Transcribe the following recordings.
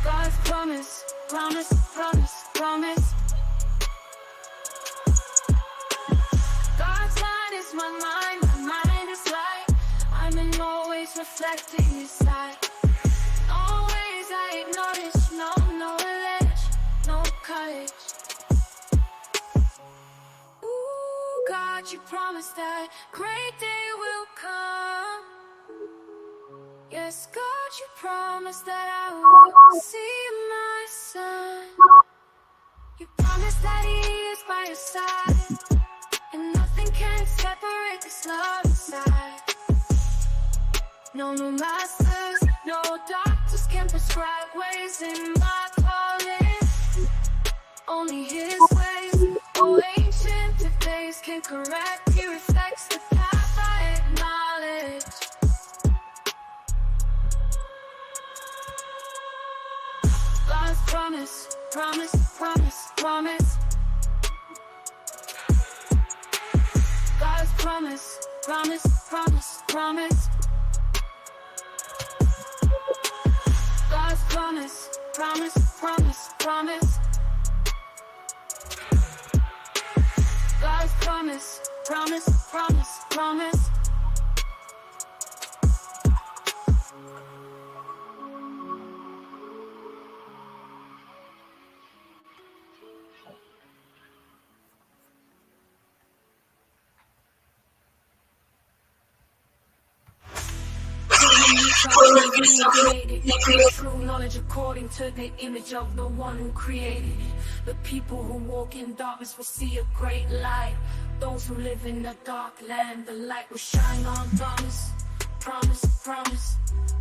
God's promise, promise, promise, promise. God's mind is my mind is light. I'm in always reflecting His light. Always I acknowledge, no knowledge, no courage. Ooh, God, you promised that great day will come. Yes, God, you promised that I will see my son. You promised that He is by your side, and nothing can separate this love inside. No masters, no doctors can prescribe ways in my calling. Only His ways, oh ancient days can correct. He reflects the path I acknowledge. God's promise, promise, promise, promise. God's promise, promise, promise, promise. God's promise, promise, promise, promise. God's promise, promise, promise, promise. True knowledge according to the image of the one who created it. The people who walk in darkness will see a great light. Those who live in a dark land, the light will shine on. Promise, promise, promise,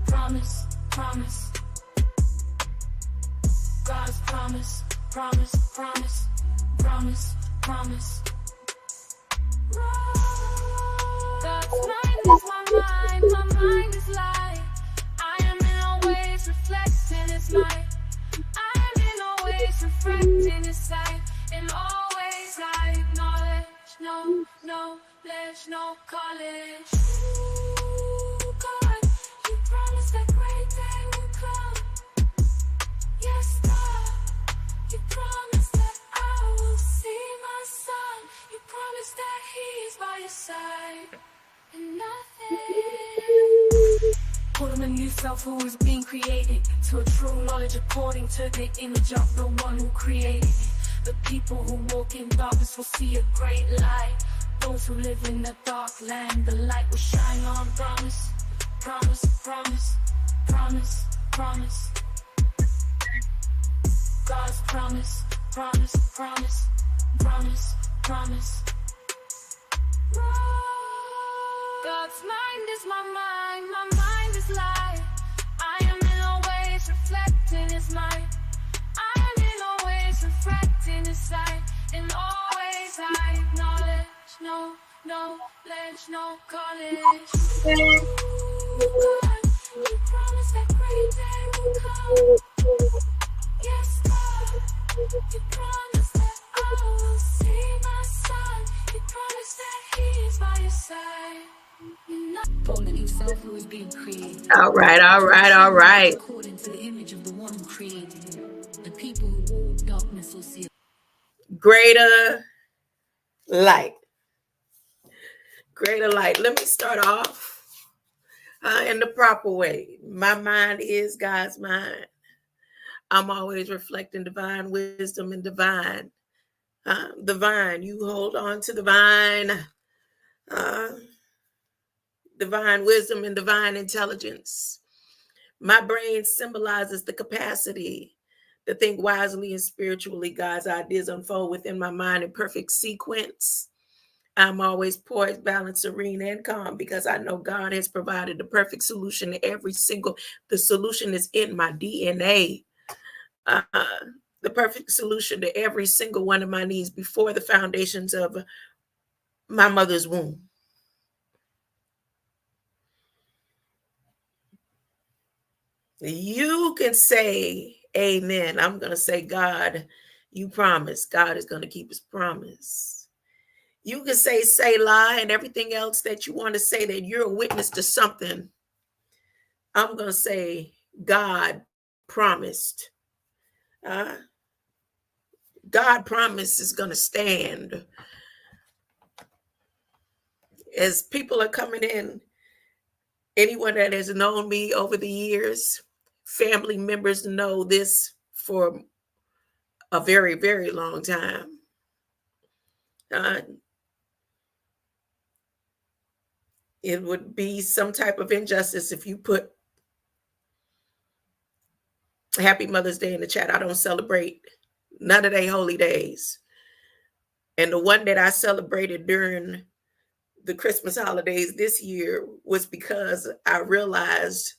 promise, promise. God's promise, promise, promise, promise, promise. God's mind is my mind is light. I am in always reflecting His might. I am in always reflecting His sight. In always I acknowledge, no knowledge, no college. Ooh, God, you promised that great day will come. Yes, God, you promised that I will see my son. You promised that He is by your side. And nothing. Put Him a new self who is being created to a true knowledge according to the image of the one who created it. The people who walk in darkness will see a great light. Those who live in the dark land, the light will shine on. Promise, promise, promise, promise, promise. God's promise, promise, promise, promise, promise. God's mind is my mind is light. I am in always reflecting His might. I am in always reflecting His sight. In always I acknowledge, no knowledge, no college. Ooh, God, you promised that great day will come. Yes, God, you promised that I will see my son. You promised that He is by your side. Who is being created. All right. According to the image of the one who created it. The people who walk darkness will see greater light. Greater light. Let me start off in the proper way. My mind is God's mind. I'm always reflecting divine wisdom and divine. The vine. You hold on to the vine. Divine wisdom and divine intelligence. My brain symbolizes the capacity to think wisely and spiritually. God's ideas unfold within my mind in perfect sequence. I'm always poised, balanced, serene, and calm because I know God has provided the perfect solution to the solution is in my DNA. The perfect solution to every single one of my needs before the foundations of my mother's womb. You can say amen. I'm going to say, God, you promised. God is going to keep His promise. You can say lie and everything else that you want to say that you're a witness to something. I'm going to say God promised Uh, God promise is going to stand. As people are coming in, anyone that has known me over the years, family members know this for a very, very long time. Uh, it would be some type of injustice if you put Happy Mother's Day in the chat. I don't celebrate none of their holy days. And the one that I celebrated during the Christmas holidays this year was because I realized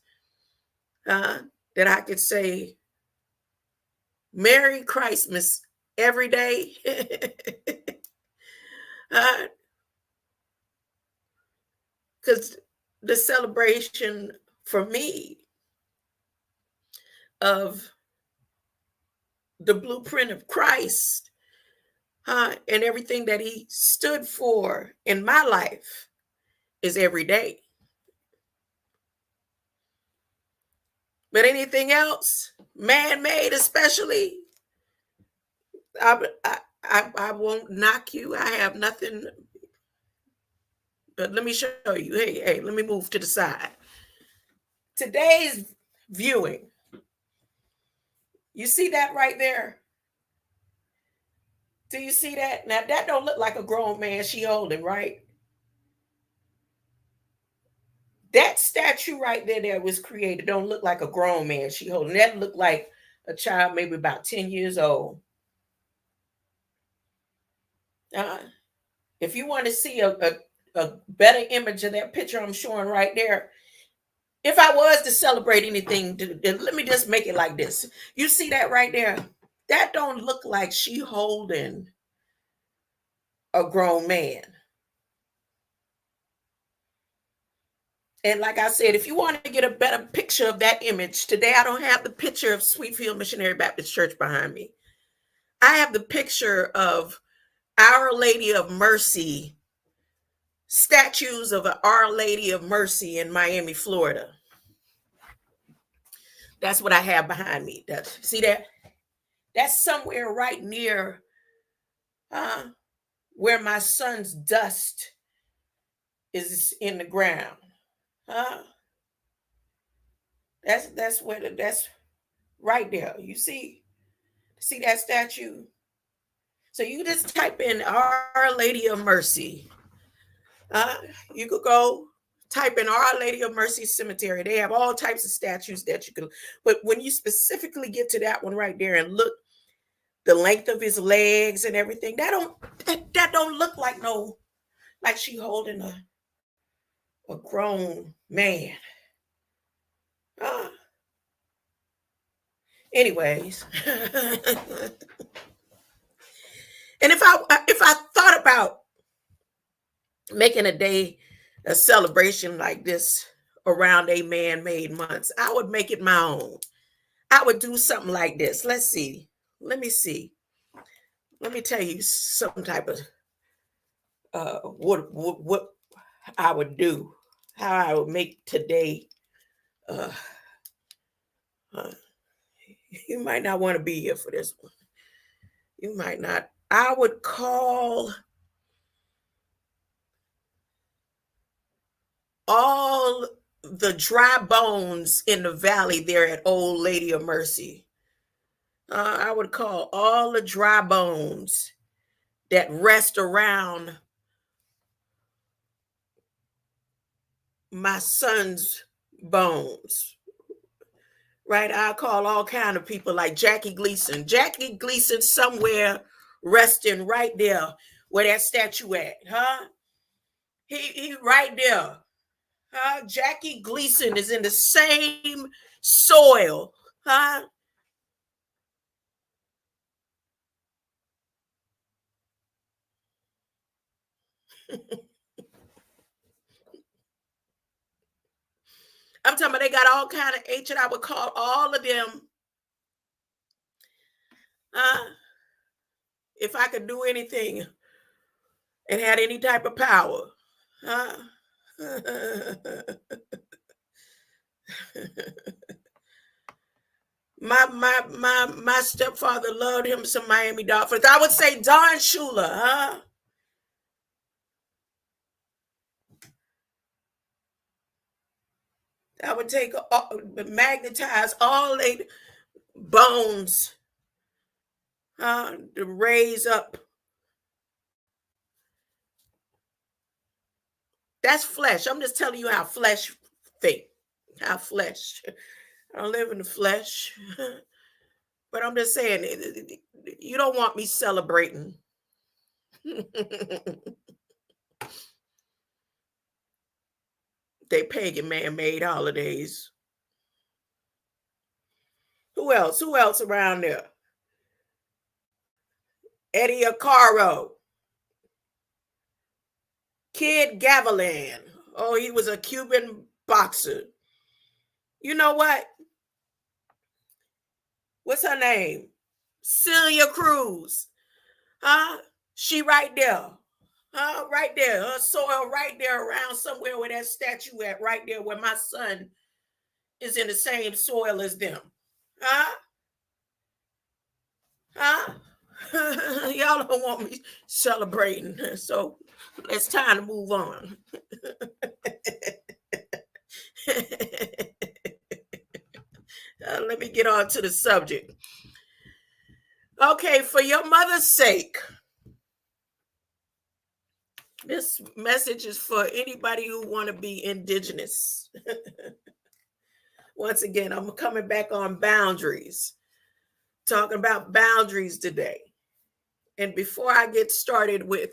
uh, that I could say Merry Christmas every day. Because the celebration for me of the blueprint of Christ and everything that he stood for in my life is every day. But anything else, man-made especially, I won't knock you. I have nothing. But let me show you. Hey, let me move to the side. Today's viewing. You see that right there? Do you see that? Now that don't look like a grown man she holding, right? That statue right there that was created don't look like a grown man she holding. That look like a child maybe about 10 years old. If you want to see a better image of that picture I'm showing right there, if I was to celebrate anything, let me just make it like this. You see that right there? That don't look like she holding a grown man. And like I said, if you want to get a better picture of that image, today I don't have the picture of Sweetfield Missionary Baptist Church behind me. I have the picture of Our Lady of Mercy, statues of Our Lady of Mercy in Miami, Florida. That's what I have behind me. See that? That's somewhere right near where my son's dust is in the ground. That's right there. You see that statue? So you just type in Our Lady of Mercy. You could go type in Our Lady of Mercy Cemetery. They have all types of statues that you can, but when you specifically get to that one right there and look the length of his legs and everything, that don't look like like she holding a grown man. Anyways. And if I thought about making a celebration like this around a man-made months, I would make it my own. I would do something like this. Let's see. Let me see. Let me tell you some type of what I would do, how I would make today. You might not want to be here for this one. You might not. I would call all the dry bones in the valley there at Old Lady of Mercy. I would call all the dry bones that rest around my son's bones. Right? I'll call all kind of people like Jackie Gleason. Jackie Gleason somewhere resting right there where that statue at, He right there. Jackie Gleason is in the same soil, I'm talking about they got all kind of ancient. I would call all of them. If I could do anything and had any type of power, My stepfather loved him some Miami Dolphins. I would say Don Shula, huh? I would magnetize all they bones, to raise up. That's flesh. I'm just telling you how flesh think. How flesh. I don't live in the flesh. But I'm just saying, you don't want me celebrating. They pagan man-made holidays. Who else? Who else around there? Eddie Acaro. Kid Gavilan. Oh, he was a Cuban boxer. You know what? What's her name? Celia Cruz. Huh? She right there. Huh? Right there. Her soil right there around somewhere where that statue at, right there where my son is in the same soil as them. Huh? Huh? Y'all don't want me celebrating. So it's time to move on. Let me get on to the subject. Okay, for your mother's sake, this message is for anybody who want to be indigenous. Once again, I'm coming back on boundaries, talking about boundaries today. And before I get started with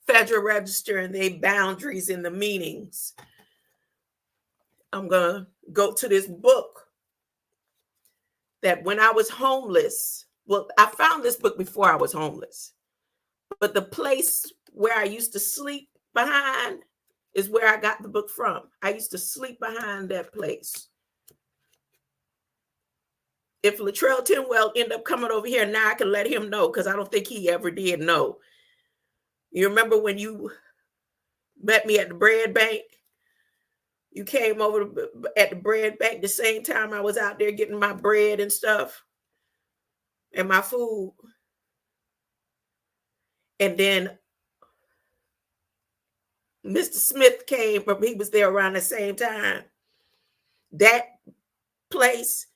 Federal Register and the boundaries and the meanings, I'm going to go to this book that when I was homeless, well, I found this book before I was homeless, but the place where I used to sleep behind is where I got the book from. I used to sleep behind that place. If Latrell Tinwell end up coming over here now, I can let him know, because I don't think he ever did know. You remember when you met me at the bread bank? You came over at the bread bank the same time I was out there getting my bread and stuff and my food. And then Mr. Smith came, but he was there around the same time. That place,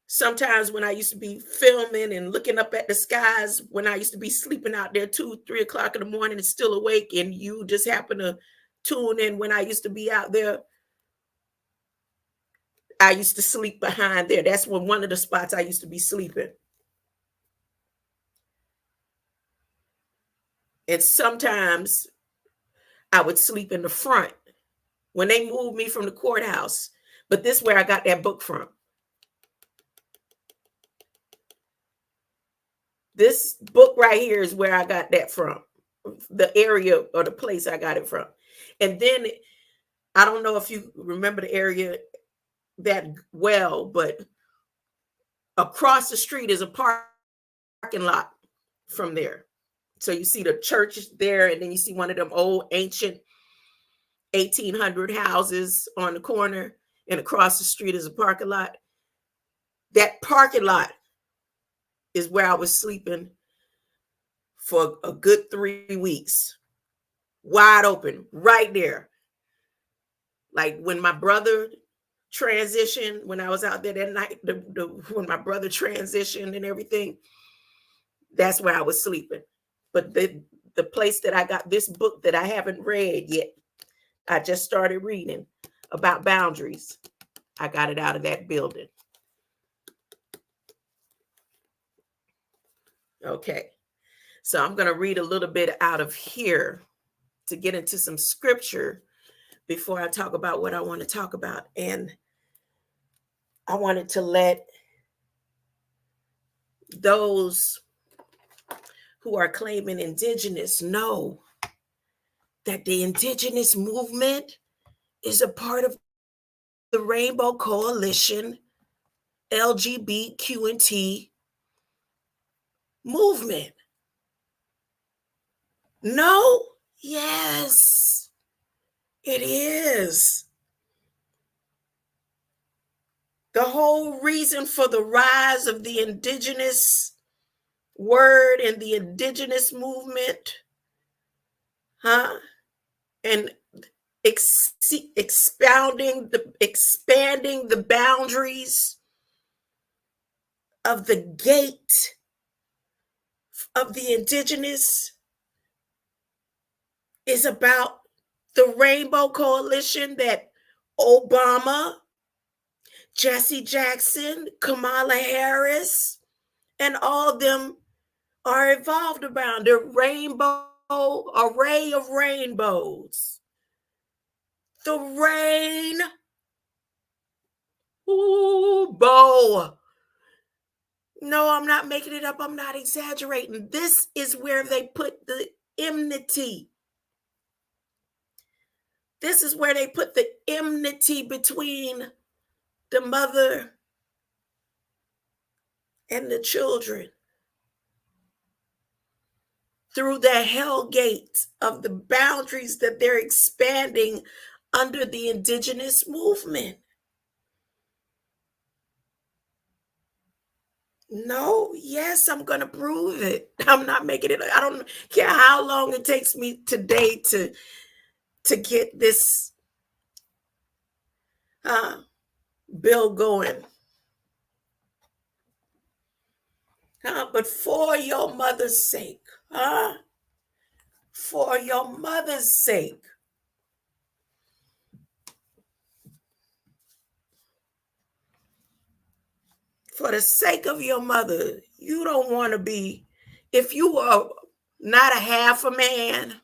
sometimes when I used to be filming and looking up at the skies, when I used to be sleeping out there 2, 3 o'clock in the morning and still awake, and you just happen to tune in when I used to be out there, I used to sleep behind there. That's one of the spots I used to be sleeping. And sometimes I would sleep in the front when they moved me from the courthouse. But this is where I got that book from. This book right here is where I got that from, the area or the place I got it from. And then I don't know if you remember the area that well, but across the street is a parking lot from there. So you see the church there, and then you see one of them old ancient 1800 houses on the corner, and across the street is a parking lot. That parking lot is where I was sleeping for a good 3 weeks. Wide open, right there. Like when my brother transitioned, when I was out there that night, when my brother transitioned and everything, that's where I was sleeping. But the place that I got this book that I haven't read yet, I just started reading about boundaries. I got it out of that building. Okay. So I'm going to read a little bit out of here to get into some scripture before I talk about what I want to talk about. And I wanted to let those who are claiming indigenous know that the indigenous movement is a part of the Rainbow Coalition, LGBTQ movement. No? Yes, it is. The whole reason for the rise of the indigenous word and the indigenous movement, and expanding the boundaries of the gate of the indigenous is about the Rainbow Coalition that Obama, Jesse Jackson, Kamala Harris, and all of them are involved around. The rainbow array of rainbows. The rain bow. No, I'm not making it up. I'm not exaggerating. This is where they put the enmity. This is where they put the enmity between the mother and the children. Through the hell gate of the boundaries that they're expanding under the indigenous movement. No, yes, I'm going to prove it. I'm not making it. I don't care how long it takes me today to get this bill going. But for your mother's sake, for your mother's sake, for the sake of your mother, you don't want to be, if you are not a half a man,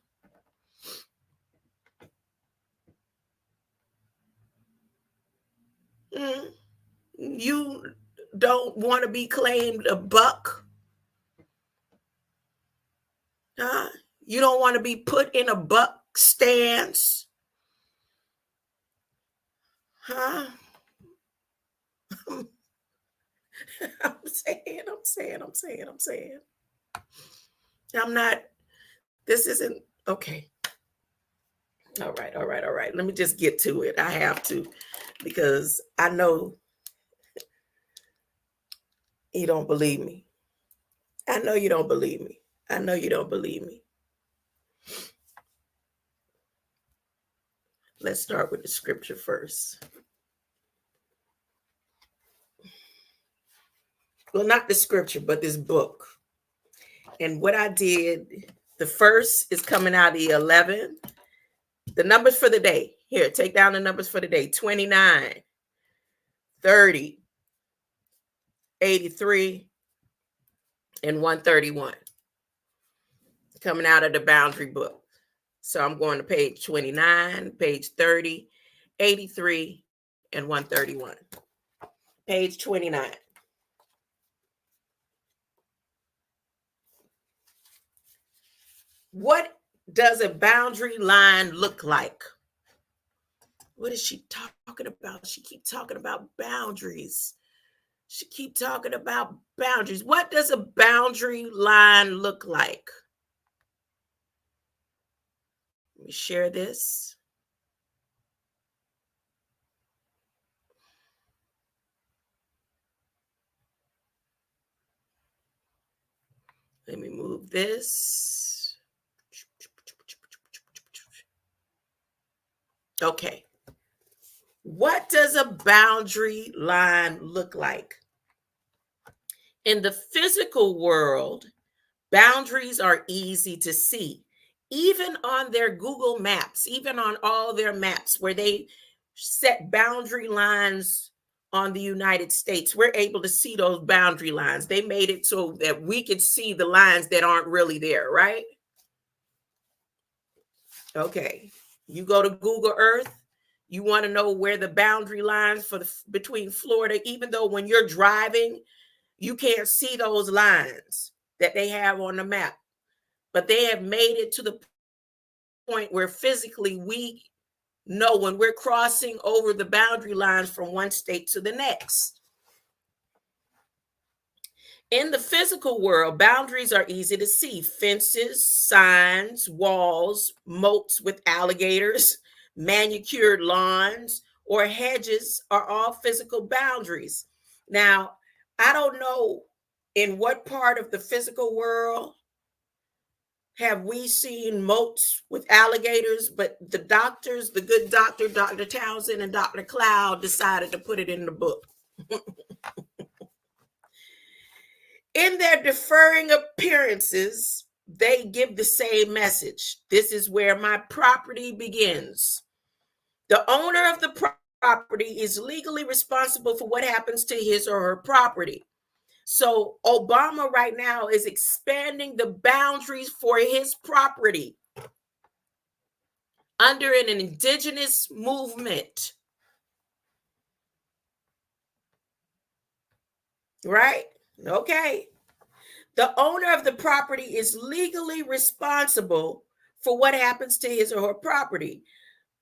you don't want to be claimed a buck. You don't want to be put in a buck stance. I'm saying. I'm not, this isn't, okay. All right. Let me just get to it. I have to, because I know you don't believe me. I know you don't believe me. Let's start with the scripture first. Well, not the scripture, but this book. And what I did, the first is coming out of the 11. The numbers for the day. Here, take down the numbers for the day. 29, 30, 83, and 131. Coming out of the boundary book. So I'm going to page 29, page 30, 83, and 131. Page 29. What does a boundary line look like? What is she talking about? She keep talking about boundaries. What does a boundary line look like? Let me share this. Let me move this. Okay. What does a boundary line look like? In the physical world, boundaries are easy to see. Even on their Google Maps, even on all their maps where they set boundary lines on the United States, we're able to see those boundary lines. They made it so that we could see the lines that aren't really there, right? Okay. You go to Google Earth, you want to know where the boundary lines between Florida, even though when you're driving, you can't see those lines that they have on the map. But they have made it to the point where physically we know when we're crossing over the boundary lines from one state to the next. In the physical world, boundaries are easy to see. Fences, signs, walls, moats with alligators, manicured lawns, or hedges are all physical boundaries. Now, I don't know in what part of the physical world have we seen moats with alligators, but the doctors, the good doctor, Dr. Townsend and Dr. Cloud, decided to put it in the book. In their differing appearances, they give the same message. This is where my property begins. The owner of the property is legally responsible for what happens to his or her property. So Obama right now is expanding the boundaries for his property under an indigenous movement. Right? Okay. The owner of the property is legally responsible for what happens to his or her property.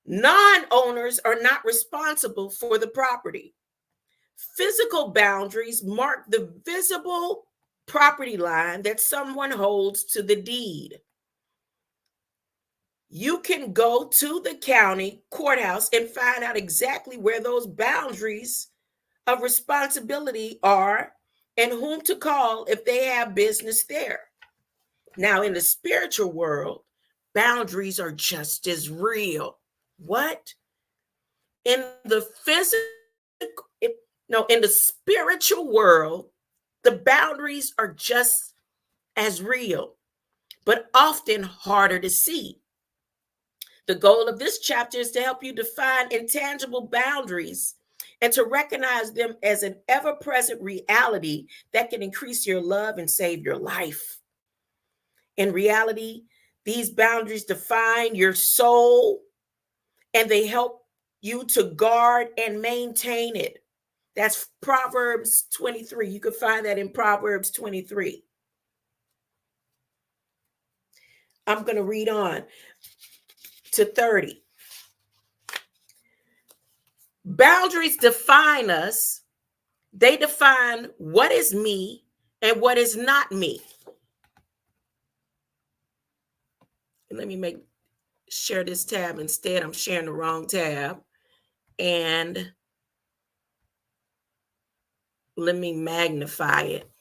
Non-owners are not responsible for the property. Physical boundaries mark the visible property line that someone holds to the deed. You can go to the county courthouse and find out exactly where those boundaries of responsibility are and whom to call if they have business there. Now, in the spiritual world, boundaries are just as real. What? In the in the spiritual world, the boundaries are just as real, but often harder to see. The goal of this chapter is to help you define intangible boundaries and to recognize them as an ever-present reality that can increase your love and save your life. In reality, these boundaries define your soul and they help you to guard and maintain it. That's Proverbs 23. You can find that in Proverbs 23. I'm going to read on to 30. Boundaries define us. They define what is me and what is not me. Let me share this tab instead. I'm sharing the wrong tab. And let me magnify it.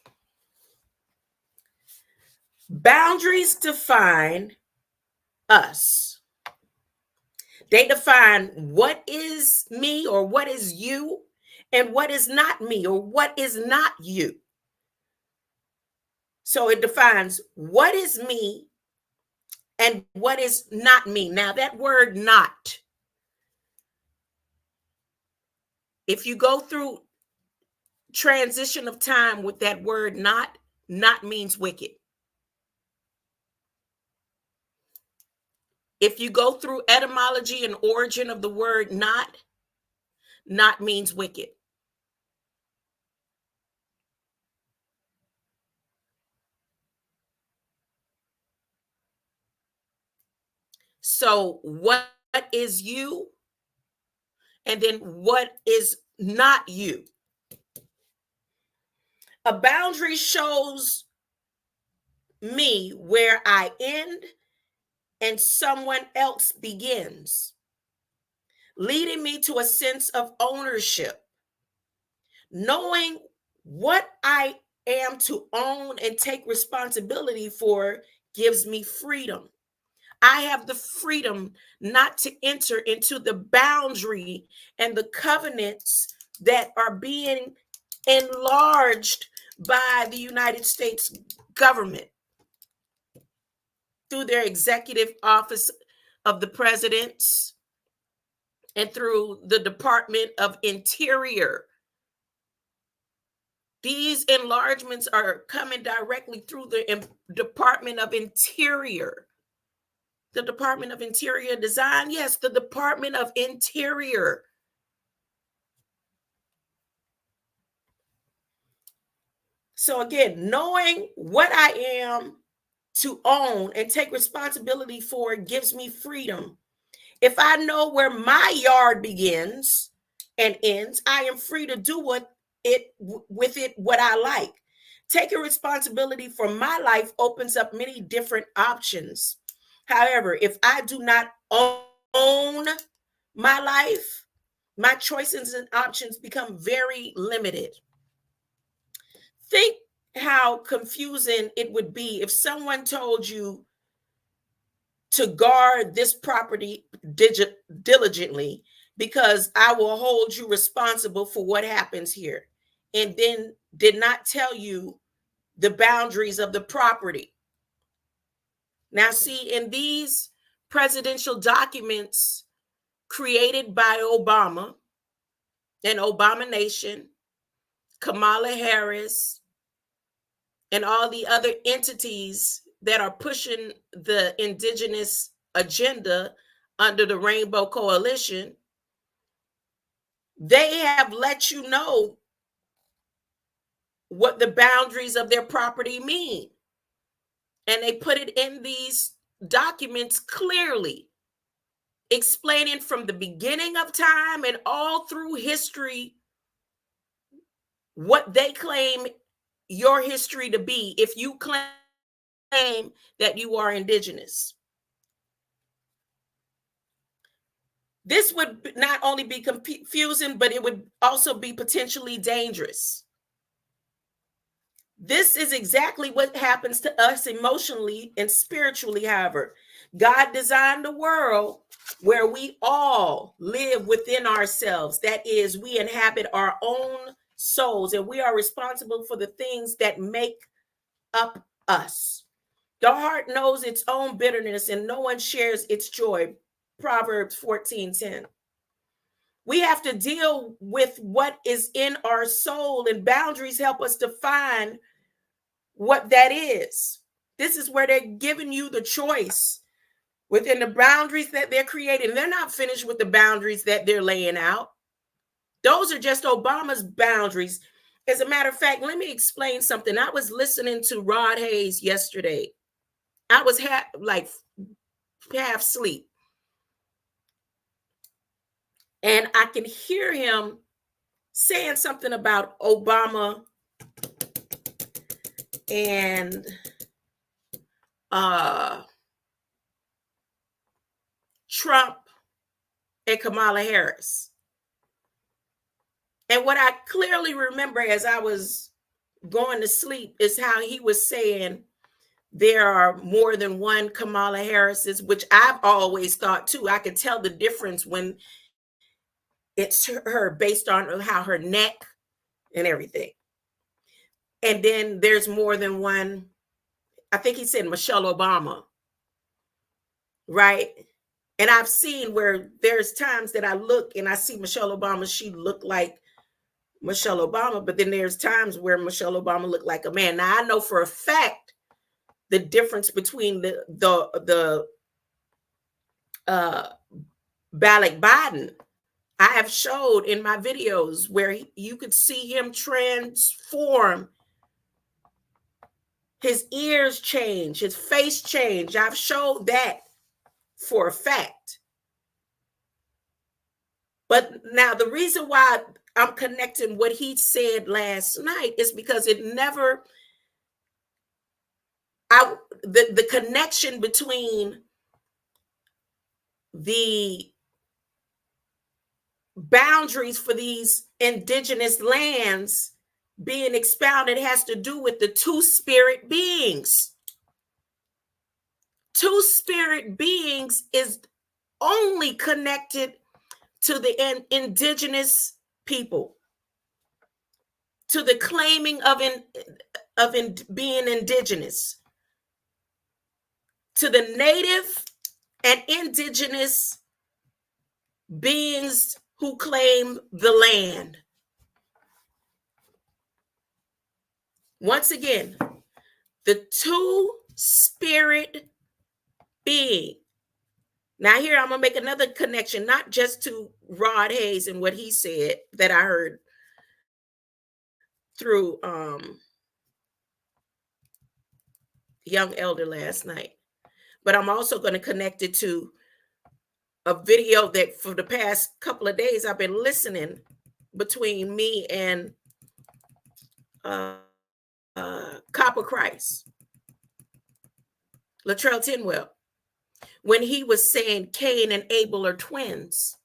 Boundaries define us. They define what is me or what is you and what is not me or what is not you. So it defines what is me and what is not me. Now that word not, if you go through transition of time with that word not means wicked. If you go through etymology and origin of the word not means wicked. So what is you? And then what is not you? A boundary shows me where I end and someone else begins, leading me to a sense of ownership. Knowing what I am to own and take responsibility for gives me freedom. I have the freedom not to enter into the boundary and the covenants that are being enlarged by the United States government through their executive office of the presidents and through the Department of Interior. These enlargements are coming directly through the Department of Interior. The Department of Interior Design? Yes, the Department of Interior. So again, knowing what I am to own and take responsibility for gives me freedom. If I know where my yard begins and ends, I am free to do with it what I like. Taking responsibility for my life opens up many different options. However, if I do not own my life, My choices and options become very limited. Think how confusing it would be if someone told you to guard this property diligently because I will hold you responsible for what happens here, and then did not tell you the boundaries of the property. Now, see, in these presidential documents created by Obama and ObamaNation, Kamala Harris, and all the other entities that are pushing the indigenous agenda under the Rainbow Coalition, they have let you know what the boundaries of their property mean. And they put it in these documents clearly, explaining from the beginning of time and all through history what they claim your history to be if you claim that you are indigenous. This would not only be confusing, but it would also be potentially dangerous. This is exactly what happens to us emotionally and spiritually, however. God designed a world where we all live within ourselves. That is, we inhabit our own souls, and we are responsible for the things that make up us. The heart knows its own bitterness, and no one shares its joy. Proverbs 14:10. We have to deal with what is in our soul, and boundaries help us define what that is. This is where they're giving you the choice within the boundaries that they're creating. They're not finished with the boundaries that they're laying out. Those are just Obama's boundaries. As a matter of fact, let me explain something. I was listening to Rod Hayes yesterday. I was half asleep. And I can hear him saying something about Obama and Trump and Kamala Harris. And what I clearly remember as I was going to sleep is how he was saying there are more than one Kamala Harris's, which I've always thought too. I could tell the difference when it's her based on how her neck and everything. And then there's more than one. I think he said Michelle Obama, right? And I've seen where there's times that I look and I see Michelle Obama, she looked like Michelle Obama, but then there's times where Michelle Obama looked like a man. Now I know for a fact the difference between the Barack Biden. I have showed in my videos where you could see him transform. His ears change, his face change. I've showed that for a fact. But now the reason why I'm connecting what he said last night is because it never, the connection between the boundaries for these indigenous lands being expounded has to do with the two spirit beings. Two spirit beings is only connected to the indigenous people, to the claiming of being indigenous, to the native and indigenous beings who claim the land. Once again, the two spirit being. Now here I'm going to make another connection, not just to Rod Hayes and what he said that I heard through Young Elder last night, but I'm also going to connect it to a video that for the past couple of days I've been listening between me and Copper Christ, Latrell Tinwell, when he was saying Cain and Abel are twins.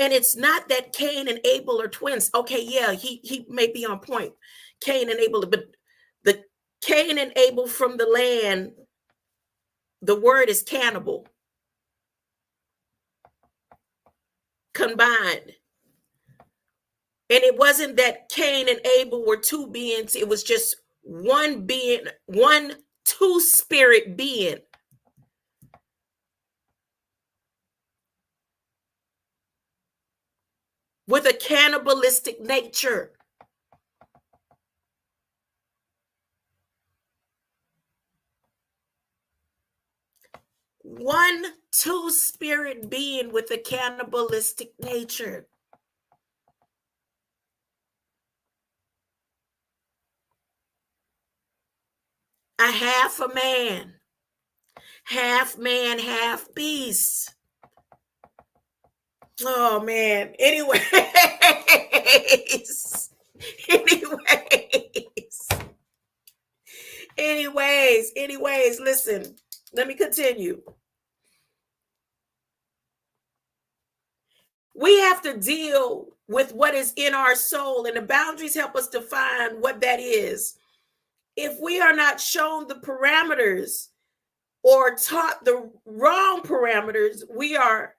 And it's not that Cain and Abel are twins. Okay, yeah, he may be on point. Cain and Abel, but the Cain and Abel from the land, the word is cannibal combined. And it wasn't that Cain and Abel were two beings, it was just one being, one two-spirit being. With a cannibalistic nature. One two-spirit being with a cannibalistic nature. A half a man, half beast. Oh man. Anyways, listen, let me continue. We have to deal with what is in our soul, and the boundaries help us define what that is. If we are not shown the parameters or taught the wrong parameters, we are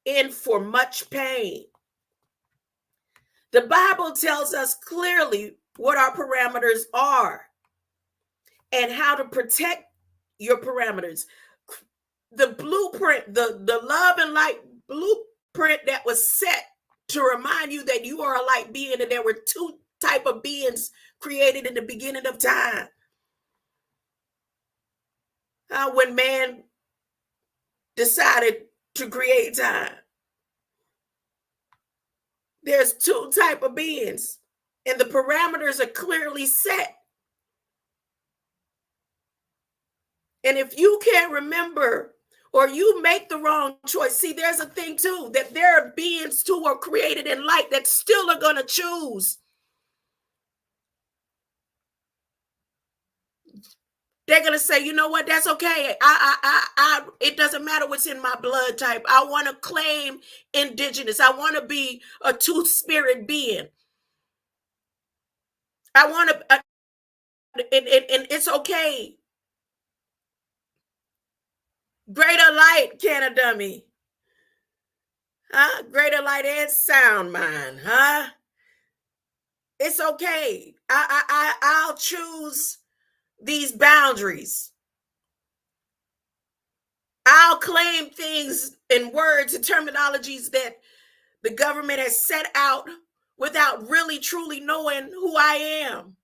in for much pain. The Bible tells us clearly what our parameters are and how to protect your parameters. The blueprint, the love and light blueprint that was set to remind you that you are a light being, and there were two type of beings created in the beginning of time. When man decided to create time, there's two type of beings, and the parameters are clearly set. And if you can't remember, or you make the wrong choice, see, there's a thing too, that there are beings who are created in light that still are going to choose. They're going to say, you know what, that's okay. It doesn't matter what's in my blood type. I want to claim indigenous. I want to be a two-spirit being. I want to, and it's okay. Greater light can a dummy. Huh? Greater light and sound mind. Huh? It's okay. I'll choose these boundaries. I'll claim things and words and terminologies that the government has set out without really truly knowing who I am.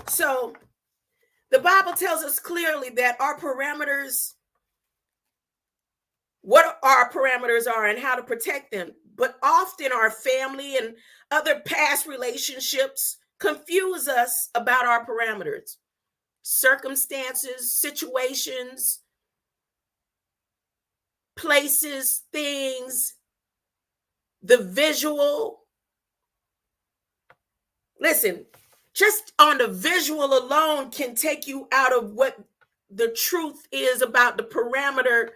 So the Bible tells us clearly that our parameters, what our parameters are and how to protect them. But often our family and other past relationships confuse us about our parameters. Circumstances, situations, places, things, the visual. Listen, just on the visual alone can take you out of what the truth is about the parameter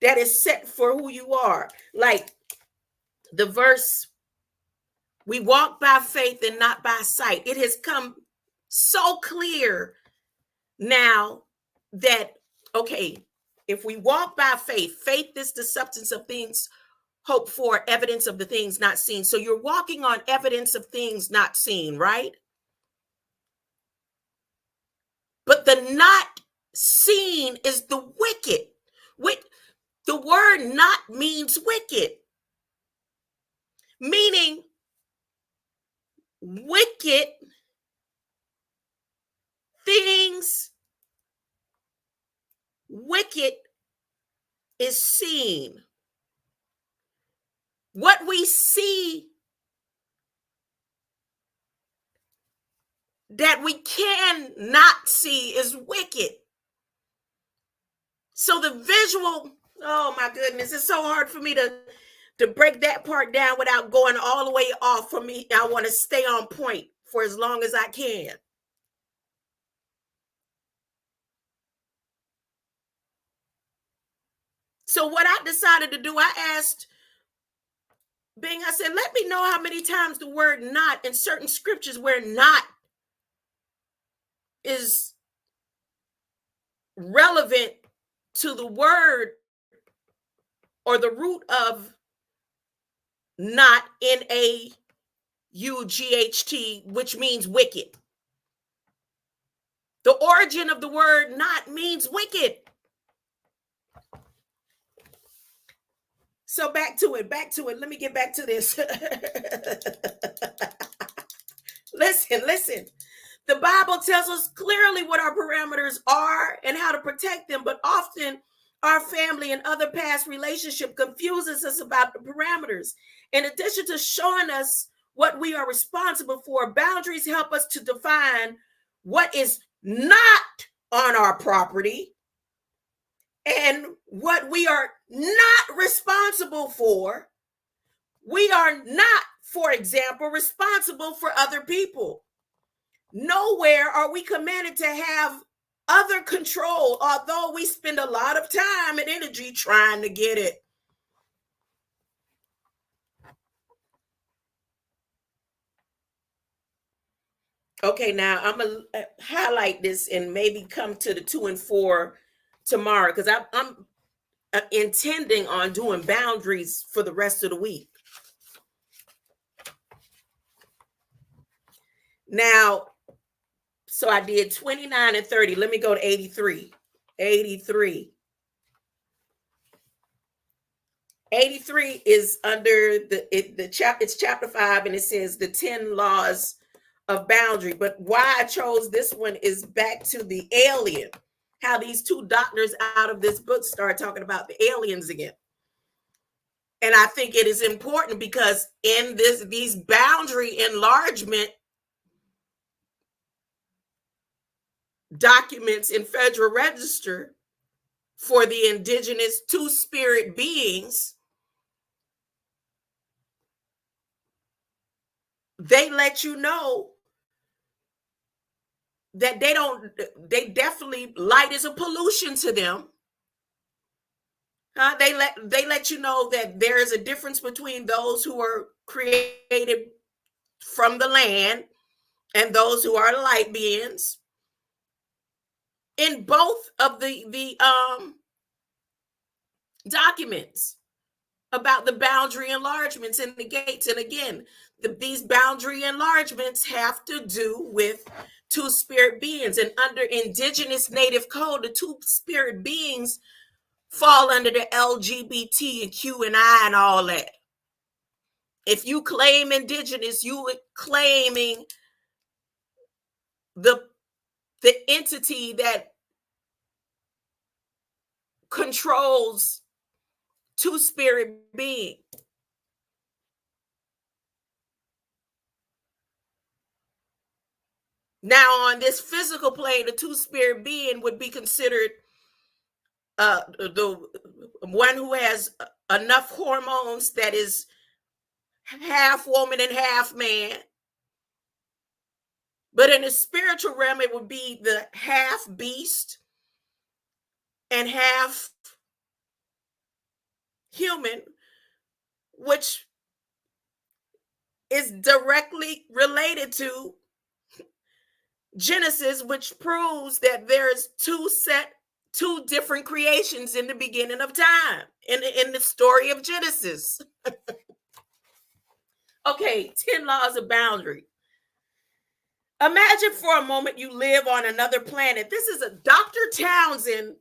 that is set for who you are. Like the verse, we walk by faith and not by sight. It has come so clear now that, okay, if we walk by faith, faith is the substance of things hoped for, evidence of the things not seen. So you're walking on evidence of things not seen, right? But the not seen is the wicked. The word not means wicked, meaning wicked things, wicked is seen. What we see that we cannot see is wicked. So the visual, oh my goodness, it's so hard for me to break that part down without going all the way off for me. I want to stay on point for as long as I can. So what I decided to do, I asked Bing, I said, let me know how many times the word not in certain scriptures where not is relevant to the word or the root of not, N-A-U-G-H-T, which means wicked. The origin of the word not means wicked. So back to it. Let me get back to this. Listen. The Bible tells us clearly what our parameters are and how to protect them, but often our family and other past relationship confuses us about the parameters. In addition to showing us what we are responsible for, boundaries help us to define what is not on our property and what we are not responsible for. We are not, for example, responsible for other people. Nowhere are we commanded to have other control, although we spend a lot of time and energy trying to get it. Okay, now I'm going to highlight this and maybe come to the 2 and 4 tomorrow, because I'm intending on doing boundaries for the rest of the week. Now, so I did 29 and 30. Let me go to 83. 83 is under it's chapter 5, and it says the 10 laws of boundary. But why I chose this one is back to the alien, how these two doctors out of this book start talking about the aliens again. And I think it is important because in these boundary enlargement documents in Federal Register for the indigenous two-spirit beings, they let you know that they definitely, light is a pollution to them. They let you know that there is a difference between those who are created from the land and those who are light beings. In both of the documents about the boundary enlargements and the gates. And again, these boundary enlargements have to do with two-spirit beings. And under Indigenous Native Code, the two-spirit beings fall under the LGBT and Q and I and all that. If you claim Indigenous, you are claiming the entity that controls two-spirit being. Now, on this physical plane, the two-spirit being would be considered the one who has enough hormones that is half woman and half man. But in the spiritual realm, it would be the half beast and half human, which is directly related to Genesis, which proves that there's two different creations in the beginning of time in the story of Genesis. Okay, 10 laws of boundary. Imagine for a moment you live on another planet. This is a Dr. Townsend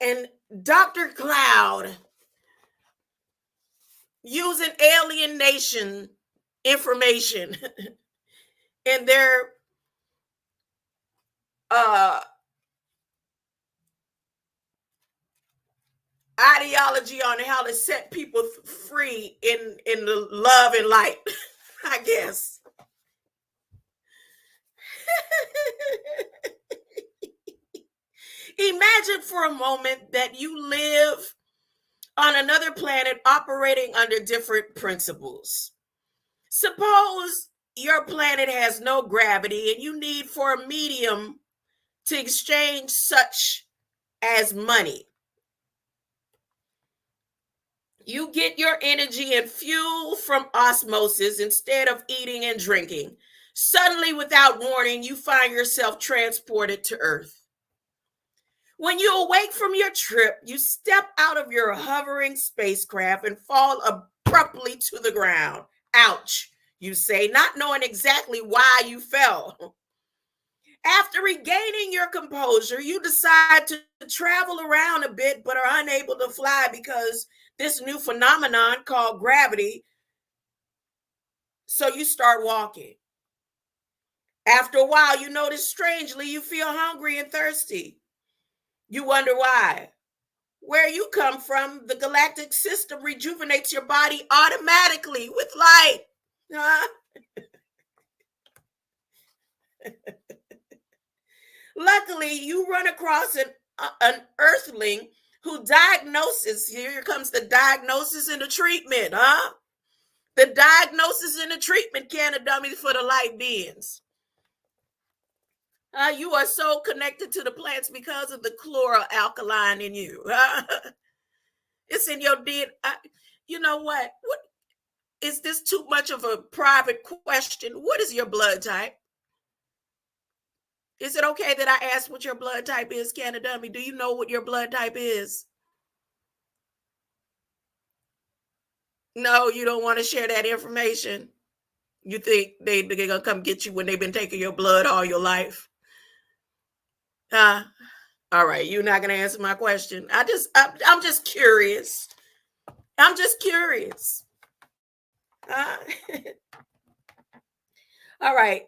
and Dr. Cloud using alien nation information in their ideology on how to set people free in the love and light, I guess. Imagine for a moment that you live on another planet operating under different principles. Suppose your planet has no gravity and you need for a medium to exchange such as money. You get your energy and fuel from osmosis instead of eating and drinking. Suddenly, without warning, you find yourself transported to Earth. When you awake from your trip, you step out of your hovering spacecraft and fall abruptly to the ground. Ouch, you say, not knowing exactly why you fell. After regaining your composure, you decide to travel around a bit but are unable to fly because this new phenomenon called gravity. So you start walking. After a while, you notice strangely you feel hungry and thirsty. You wonder why. Where you come from, the galactic system rejuvenates your body automatically with light. Huh? Luckily, you run across an earthling who diagnoses, here comes the diagnosis and the treatment, huh? The diagnosis and the treatment, can of dummies for the light beings. You are so connected to the plants because of the chloralkaline in you. It's in your DNA. You know what? What is this too much of a private question? What is your blood type? Is it okay that I ask what your blood type is, Canna Dummy? Do you know what your blood type is? No, you don't want to share that information. You think they're gonna come get you when they've been taking your blood all your life? Huh? All right, you're not gonna answer my question. I'm just curious. I'm just curious. All right.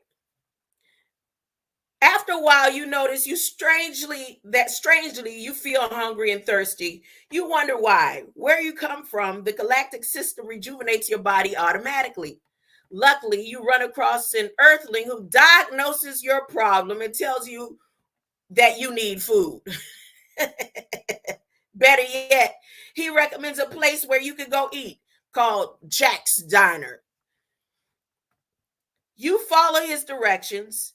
After a while, you notice strangely you feel hungry and thirsty. You wonder why. Where you come from, the galactic system rejuvenates your body automatically. Luckily, you run across an earthling who diagnoses your problem and tells you that you need food. Better yet, he recommends a place where you can go eat called Jack's Diner. You follow his directions,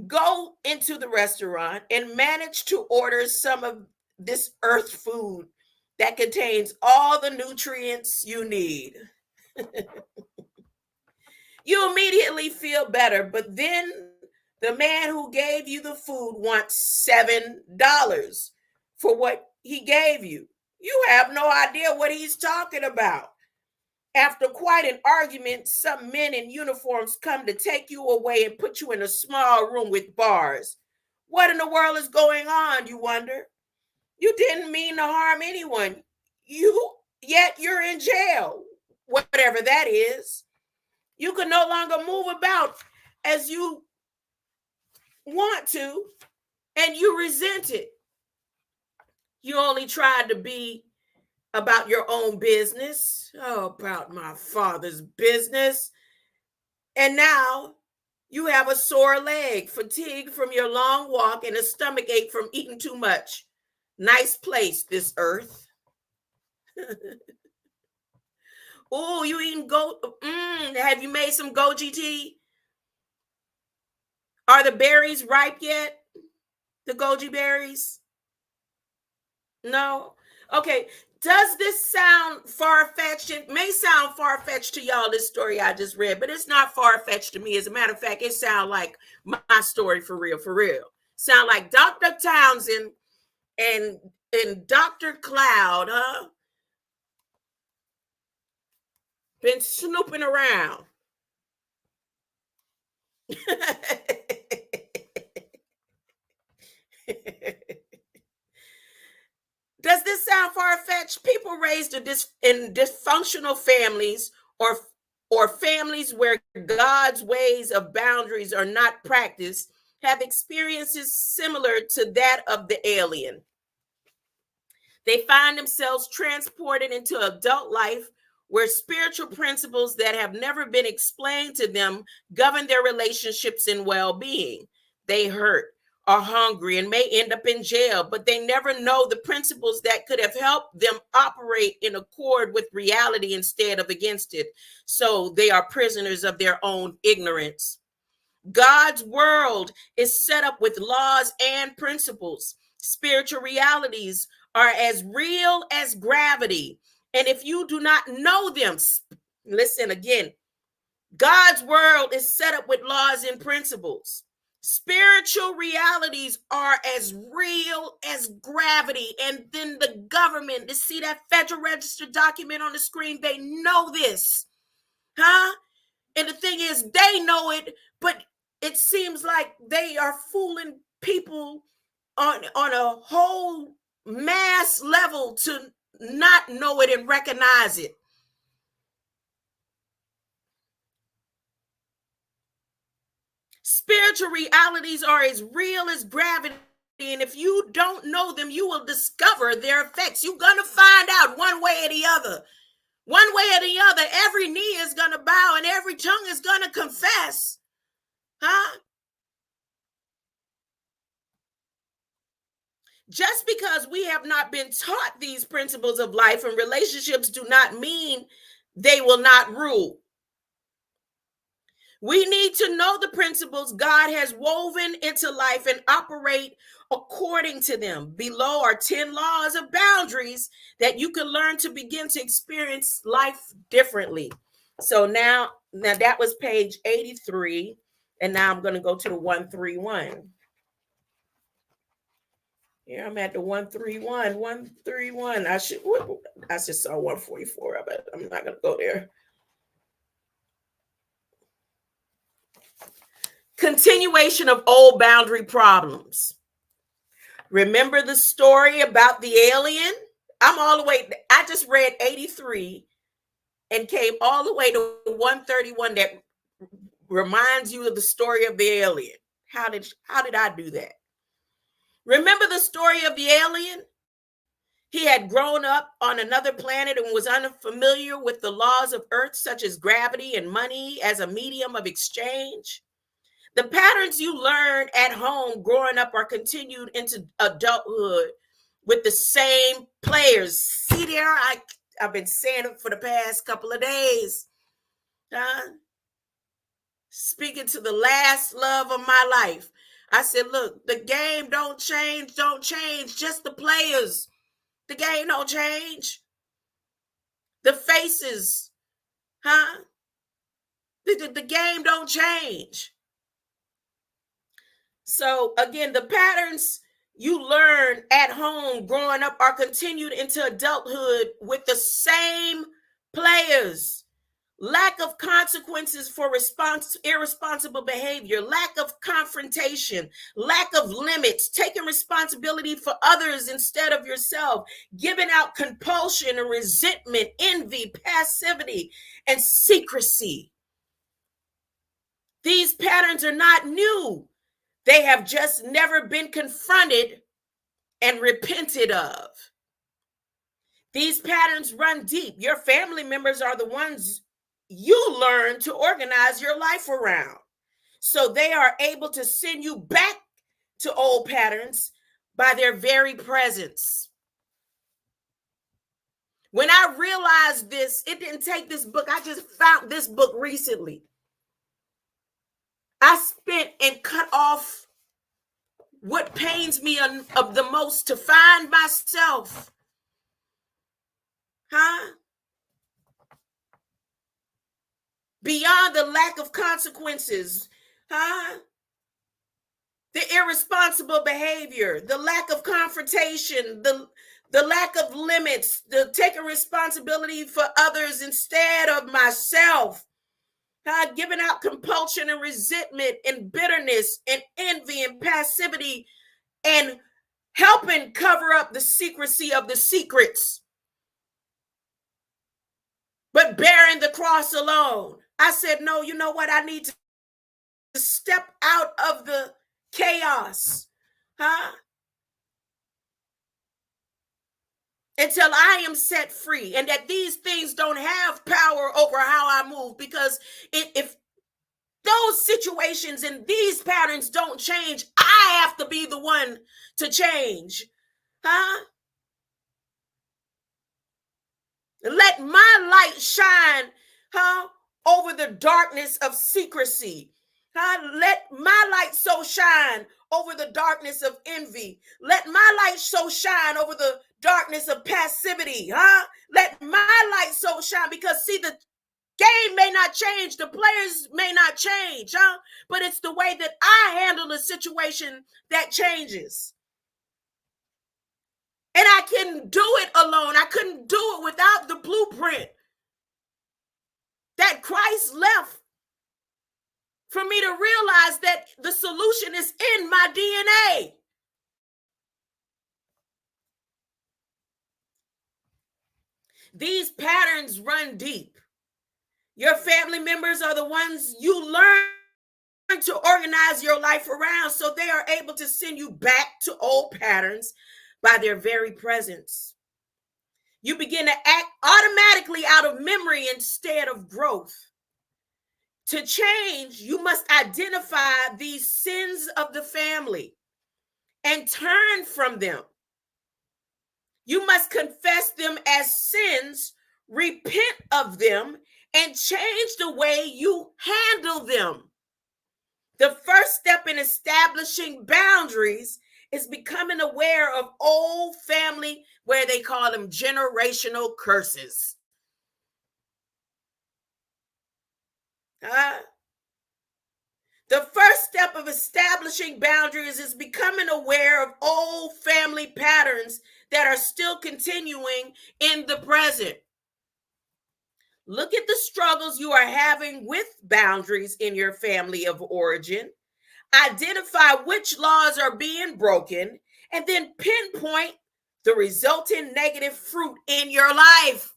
go into the restaurant, and manage to order some of this earth food that contains all the nutrients you need. You immediately feel better, but then the man who gave you the food wants $7 for what he gave you. You have no idea what he's talking about. After quite an argument, some men in uniforms come to take you away and put you in a small room with bars. What in the world is going on, you wonder? You didn't mean to harm anyone. Yet you're in jail, whatever that is. You can no longer move about as you want to, and you resent it. You only tried to be about your own business. Oh, about my father's business. And now you have a sore leg, fatigue from your long walk, and a stomach ache from eating too much. Nice place, this earth. Oh, you eating have you made some goji tea? Are the berries ripe yet? The goji berries? No? Okay. Does this sound far-fetched? It may sound far-fetched to y'all, this story I just read, but it's not far-fetched to me. As a matter of fact, it sounds like my story for real, for real. Sound like Dr. Townsend and Dr. Cloud, huh? Been snooping around. Does this sound far-fetched? People raised in dysfunctional families or families where God's ways of boundaries are not practiced have experiences similar to that of the alien. They find themselves transported into adult life where spiritual principles that have never been explained to them govern their relationships and well-being. They hurt, are hungry, and may end up in jail, but they never know the principles that could have helped them operate in accord with reality instead of against it. So they are prisoners of their own ignorance. God's world is set up with laws and principles. Spiritual realities are as real as gravity, And if you do not know them, listen again, God's world is set up with laws and principles. Spiritual realities are as real as gravity. And then the government, to see that Federal Register document on the screen, they know this. Huh? And the thing is, they know it, but it seems like they are fooling people on a whole mass level to not know it and recognize it. Spiritual realities are as real as gravity, and if you don't know them, you will discover their effects. You're going to find out one way or the other. One way or the other, every knee is going to bow and every tongue is going to confess. Huh? Just because we have not been taught these principles of life and relationships do not mean they will not rule. We need to know the principles God has woven into life and operate according to them. Below are 10 laws of boundaries that you can learn to begin to experience life differently. So now that was page 83, and now I'm going to go to the 131. Here I'm at the 131. 131. I should saw 144, but I'm not going to go there. Continuation of old boundary problems. Remember the story about the alien? I just read 83 and came all the way to 131 that reminds you of the story of the alien. How did I do that? Remember the story of the alien? He had grown up on another planet and was unfamiliar with the laws of Earth, such as gravity and money as a medium of exchange. The patterns you learn at home growing up are continued into adulthood with the same players. See there, I've been saying it for the past couple of days. Speaking to the last love of my life. I said, look, the game don't change, just the players. The game don't change. The faces, the game don't change. So again, the patterns you learn at home growing up are continued into adulthood with the same players. Lack of consequences for irresponsible behavior, lack of confrontation, lack of limits, taking responsibility for others instead of yourself, giving out compulsion and resentment, envy, passivity, and secrecy. These patterns are not new. They have just never been confronted and repented of. These patterns run deep. Your family members are the ones you learn to organize your life around. So they are able to send you back to old patterns by their very presence. When I realized this, it didn't take this book. I just found this book recently. I spent and cut off what pains me of the most to find myself. Beyond the lack of consequences, the irresponsible behavior, the lack of confrontation, the lack of limits, the taking responsibility for others instead of myself, giving out compulsion and resentment and bitterness and envy and passivity, and helping cover up the secrecy of the secrets, but bearing the cross alone. I said, no, you know what? I need to step out of the chaos, until I am set free, and that these things don't have power over how I move, because if those situations and these patterns don't change, I have to be the one to change. Let my light shine, over the darkness of secrecy. Let my light so shine over the darkness of envy. Let my light so shine over the darkness of passivity. Let my light so shine, because see, the game may not change, the players may not change, but it's the way that I handle the situation that changes. And I couldn't do it alone. I couldn't do it without the blueprint that Christ left for me to realize that the solution is in my DNA. These patterns run deep. Your family members are the ones you learn to organize your life around, so they are able to send you back to old patterns by their very presence. You begin to act automatically out of memory instead of growth. To change, you must identify these sins of the family and turn from them. You must confess them as sins, repent of them, and change the way you handle them. The first step in establishing boundaries is becoming aware of old family, where they call them generational curses. The first step of establishing boundaries is becoming aware of old family patterns that are still continuing in the present. Look at the struggles you are having with boundaries in your family of origin. Identify which laws are being broken, and then pinpoint the resulting negative fruit in your life.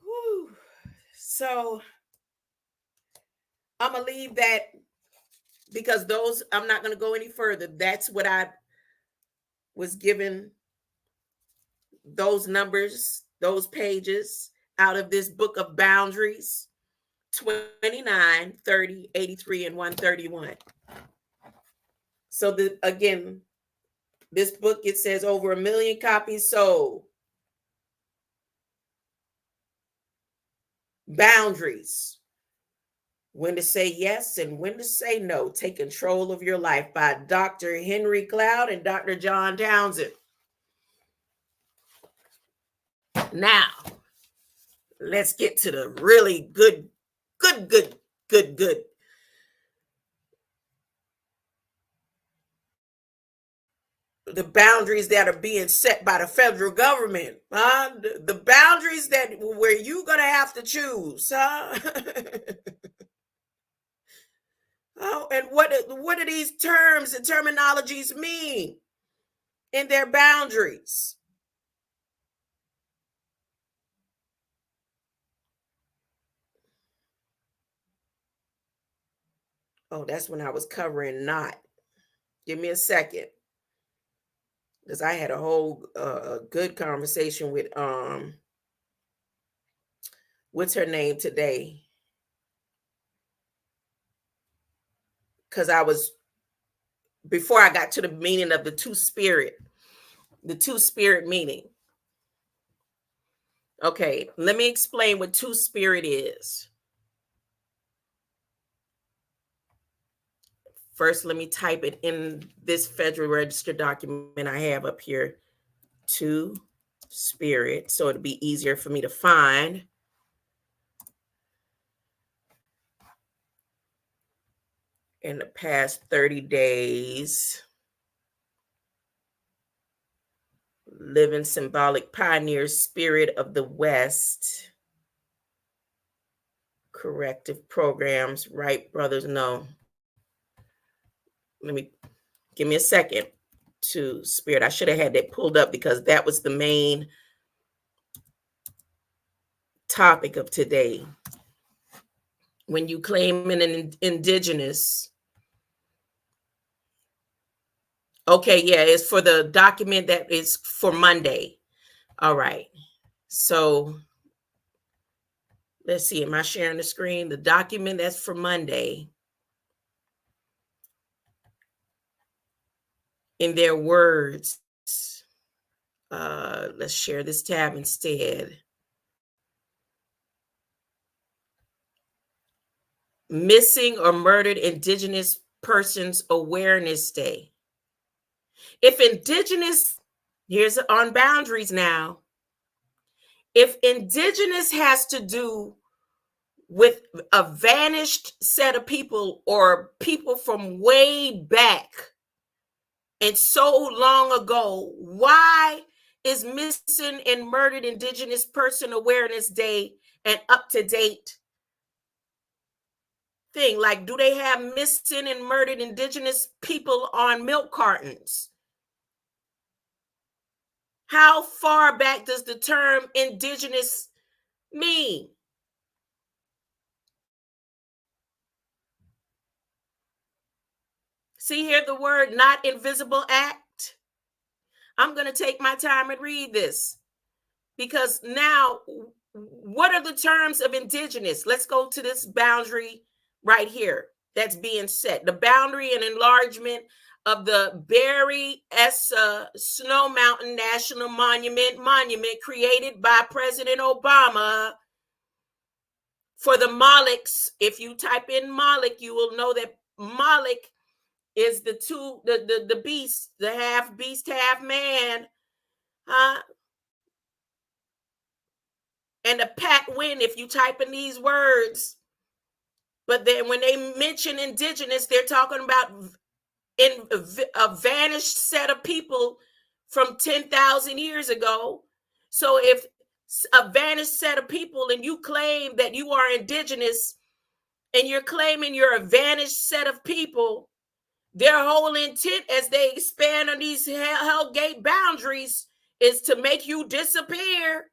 Whew. So I'm going to leave that, because those, I'm not going to go any further. That's what I was given, those numbers, those pages out of this book of boundaries, 29, 30, 83, and 131. So again, this book, it says over 1 million copies sold. Boundaries. When to say yes and when to say no. Take control of your life, by Dr. Henry Cloud and Dr. John Townsend. Now, let's get to the really good. The boundaries that are being set by the federal government. The boundaries that where you're going to have to choose. Oh, and what do these terms and terminologies mean in their boundaries? Oh, that's when I was covering not. Give me a second, because I had a whole good conversation with what's her name today? Because I was, before I got to the meaning of the two-spirit meaning. Okay, let me explain what two-spirit is. First, let me type it in this Federal Register document I have up here. Two-spirit, so it'll be easier for me to find. In the past 30 days, living symbolic pioneers, spirit of the West, corrective programs, right, brothers? No. Give me a second. To spirit, I should have had that pulled up, because that was the main topic of today. When you claim an indigenous, okay, yeah, it's for the document that is for Monday. All right, so let's see, am I sharing the screen? The document that's for Monday, in their words, let's share this tab instead. Missing or Murdered Indigenous Persons Awareness Day. If Indigenous, here's on boundaries now. If Indigenous has to do with a vanished set of people or people from way back and so long ago, why is Missing and Murdered Indigenous Person Awareness Day an up-to-date thing? Like, do they have missing and murdered Indigenous people on milk cartons? How far back does the term Indigenous mean? See here the word not invisible act? I'm going to take my time and read this because now, what are the terms of Indigenous? Let's go to this boundary right here that's being set. The boundary and enlargement of the Berryessa Snow Mountain National Monument created by President Obama for the Molochs. If you type in Moloch, you will know that Moloch is the beast, the half beast, half man, and a pat win if you type in these words. But then when they mention Indigenous, they're talking about a vanished set of people from 10,000 years ago. So if a vanished set of people and you claim that you are Indigenous and you're claiming you're a vanished set of people, their whole intent as they expand on these Hell Gate boundaries is to make you disappear.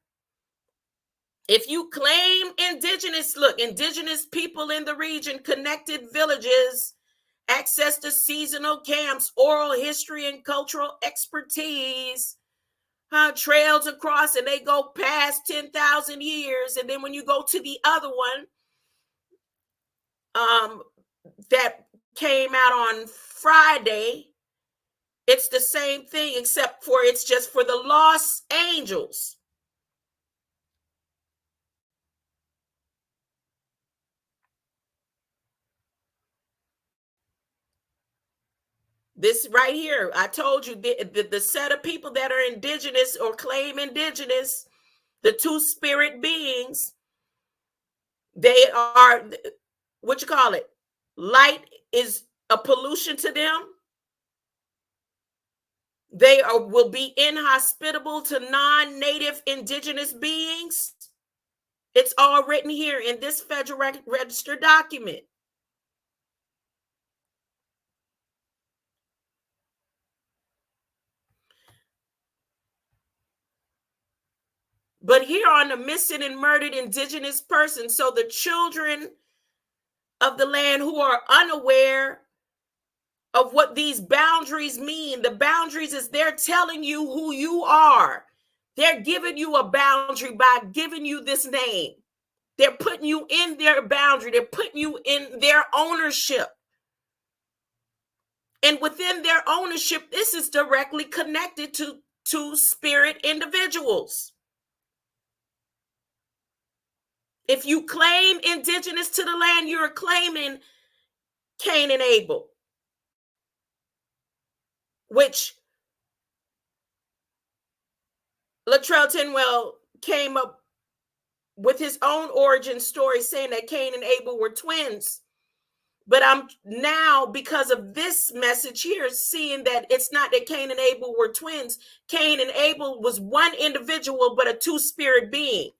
If you claim Indigenous, look, Indigenous people in the region, connected villages, access to seasonal camps, oral history and cultural expertise, trails across, and they go past 10,000 years. And then when you go to the other one, that came out on Friday, it's the same thing, except for it's just for the lost angels. This right here, I told you, the set of people that are Indigenous or claim Indigenous, the two spirit beings, they are, what you call it? Light is a pollution to them. They will be inhospitable to non-native Indigenous beings. It's all written here in this Federal Register document. But here on the missing and murdered Indigenous persons, so the children of the land who are unaware of what these boundaries mean. The boundaries is they're telling you who you are. They're giving you a boundary by giving you this name. They're putting you in their boundary. They're putting you in their ownership. And within their ownership, this is directly connected to spirit individuals. If you claim Indigenous to the land, you're claiming Cain and Abel, which Latrell Tinwell came up with his own origin story saying that Cain and Abel were twins. But I'm now, because of this message here, seeing that it's not that Cain and Abel were twins. Cain and Abel was one individual, but a two-spirit being.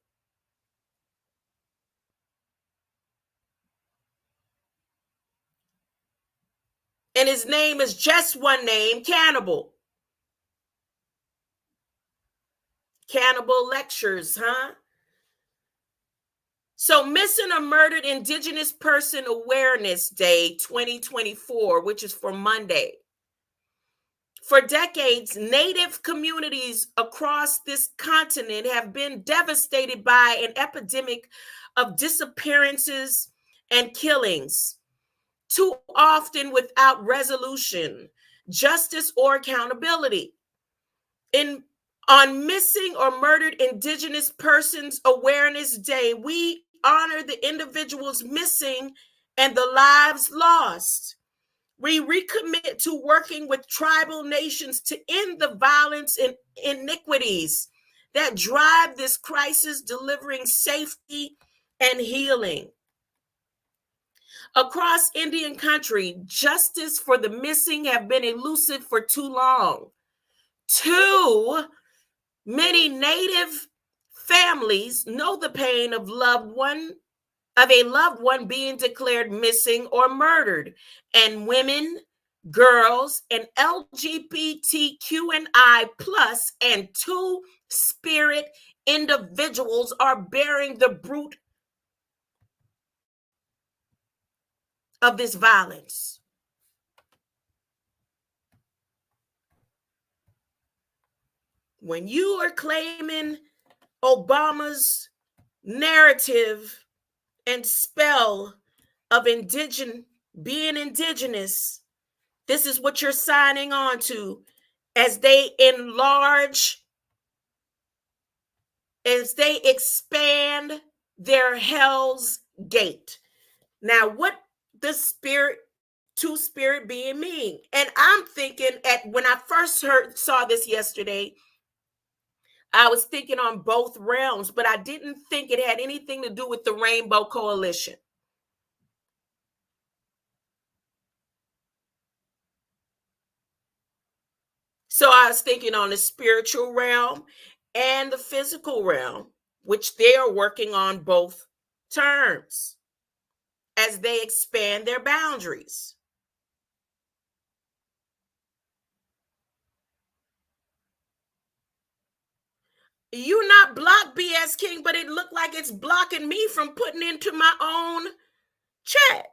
And his name is just one name, Cannibal. Cannibal Lectures, So Missing or Murdered Indigenous Person Awareness Day 2024, which is for Monday. For decades, Native communities across this continent have been devastated by an epidemic of disappearances and killings, too often without resolution, justice, or accountability. On Missing or Murdered Indigenous Persons Awareness Day, we honor the individuals missing and the lives lost. We recommit to working with tribal nations to end the violence and iniquities that drive this crisis, delivering safety and healing. Across Indian country, justice for the missing have been elusive for too long. Too many Native families know the pain of a loved one being declared missing or murdered, and women, girls, and LGBTQI plus and two-spirit individuals are bearing the brunt of this violence. When you are claiming Obama's narrative and spell of being indigenous, this is what you're signing on to as they enlarge, as they expand their Hell's Gate. Now, what does two-spirit being mean? And I'm thinking, when I first saw this yesterday, I was thinking on both realms, but I didn't think it had anything to do with the Rainbow Coalition. So I was thinking on the spiritual realm and the physical realm, which they are working on both terms as they expand their boundaries. You not blocked, BS King, but it looked like it's blocking me from putting into my own chat.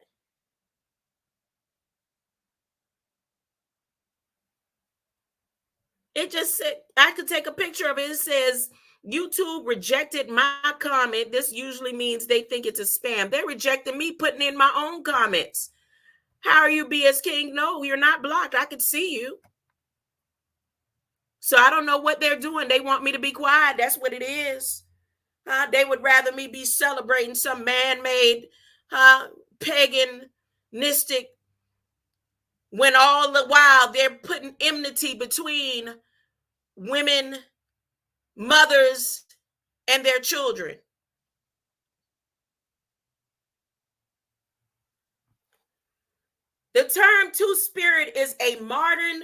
It just said, I could take a picture of it. It says, YouTube rejected my comment. This usually means they think it's a spam. They rejected me putting in my own comments. How are you, BS King? No, you're not blocked. I could see you. So I don't know what they're doing. They want me to be quiet. That's what it is. They would rather me be celebrating some man-made, paganistic, when all the while they're putting enmity between women, mothers, and their children. The term two-spirit is a modern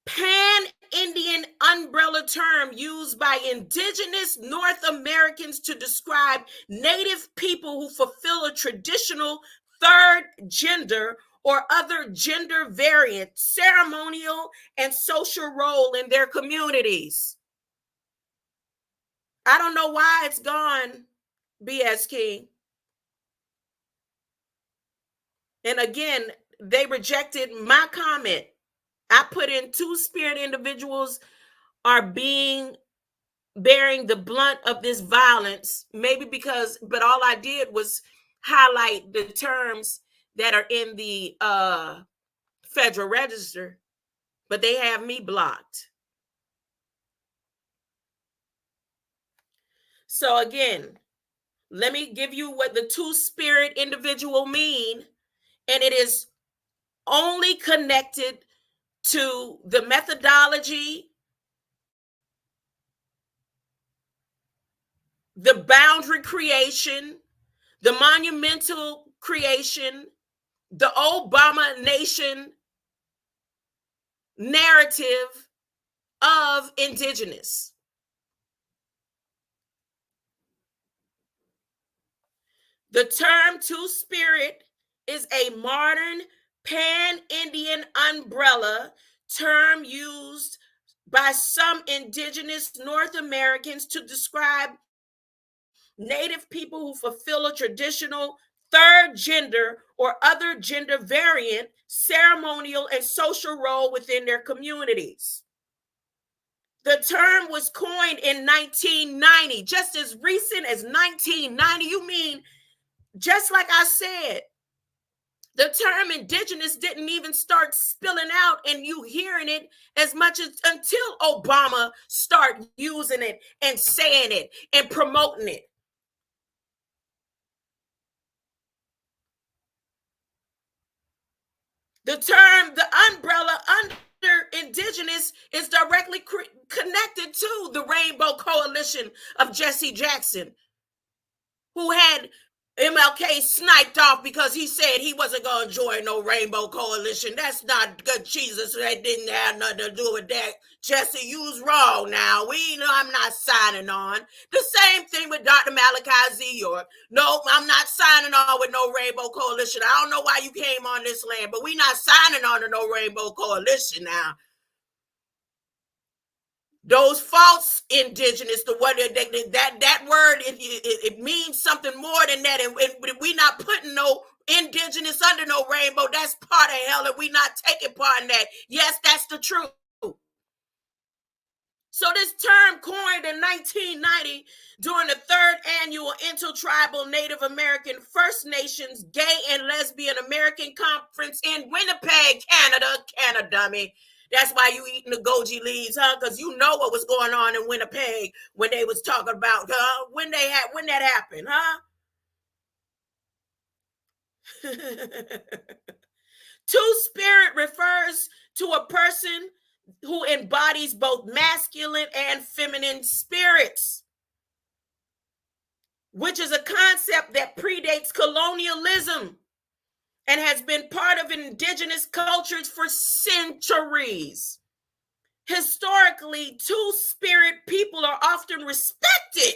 pan-Indian umbrella term used by indigenous North Americans to describe Native people who fulfill a traditional third gender or other gender variant, ceremonial and social role in their communities. I don't know why it's gone, BS King. And again, they rejected my comment. I put in two-spirit individuals are bearing the blunt of this violence, maybe but all I did was highlight the terms that are in the Federal Register, but they have me blocked. So again, let me give you what the two-spirit individual mean, and it is only connected to the methodology, the boundary creation, the monumental creation, the ObamaNation narrative of Indigenous. The term two-spirit is a modern pan-Indian umbrella term used by some indigenous North Americans to describe Native people who fulfill a traditional third gender or other gender variant, ceremonial and social role within their communities. The term was coined in 1990, just as recent as 1990. You mean, just like I said, the term indigenous didn't even start spilling out and you hearing it as much as until Obama started using it and saying it and promoting it. The term, the umbrella under Indigenous, is directly connected to the Rainbow Coalition of Jesse Jackson, who had MLK sniped off because he said he wasn't going to join no Rainbow Coalition. That's not good. Jesus, that didn't have nothing to do with that. Jesse, you was wrong now. I'm not signing on. The same thing with Dr. Malachi Z. York. No, I'm not signing on with no Rainbow Coalition. I don't know why you came on this land, but we not signing on to no Rainbow Coalition now. Those false Indigenous, the word that word, it means something more than that. And we not putting no Indigenous under no rainbow. That's part of hell, and we not taking part in that. Yes, that's the truth. So this term coined in 1990 during the third annual Intertribal Native American First Nations Gay and Lesbian American Conference in Winnipeg, Canada, dummy. That's why you eating the goji leaves, huh? Because you know what was going on in Winnipeg when they was talking about when that happened, huh? Two-spirit refers to a person who embodies both masculine and feminine spirits, which is a concept that predates colonialism and has been part of Indigenous cultures for centuries. Historically, two-spirit people are often respected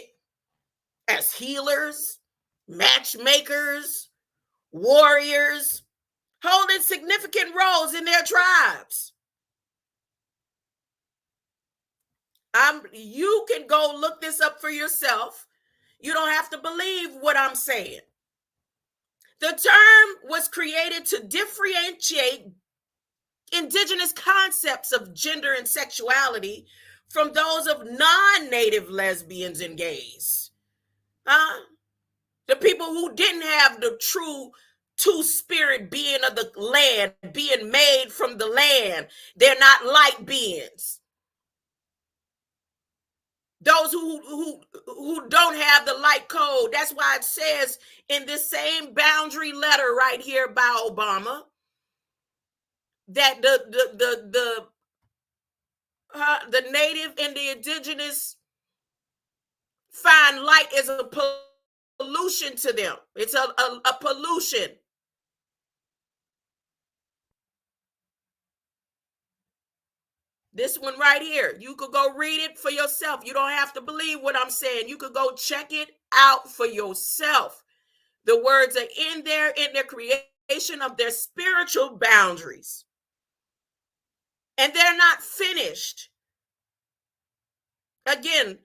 as healers, matchmakers, warriors, holding significant roles in their tribes. You can go look this up for yourself. You don't have to believe what I'm saying. The term was created to differentiate Indigenous concepts of gender and sexuality from those of non-native lesbians and gays. The people who didn't have the true two-spirit being of the land, being made from the land. They're not light beings. Those who don't have the light code. That's why it says in this same boundary letter right here by Obama that the native and the indigenous find light as a pollution to them. It's a pollution. This one right here, you could go read it for yourself. You don't have to believe what I'm saying. You could go check it out for yourself. The words are in their creation of their spiritual boundaries. And they're not finished. Again,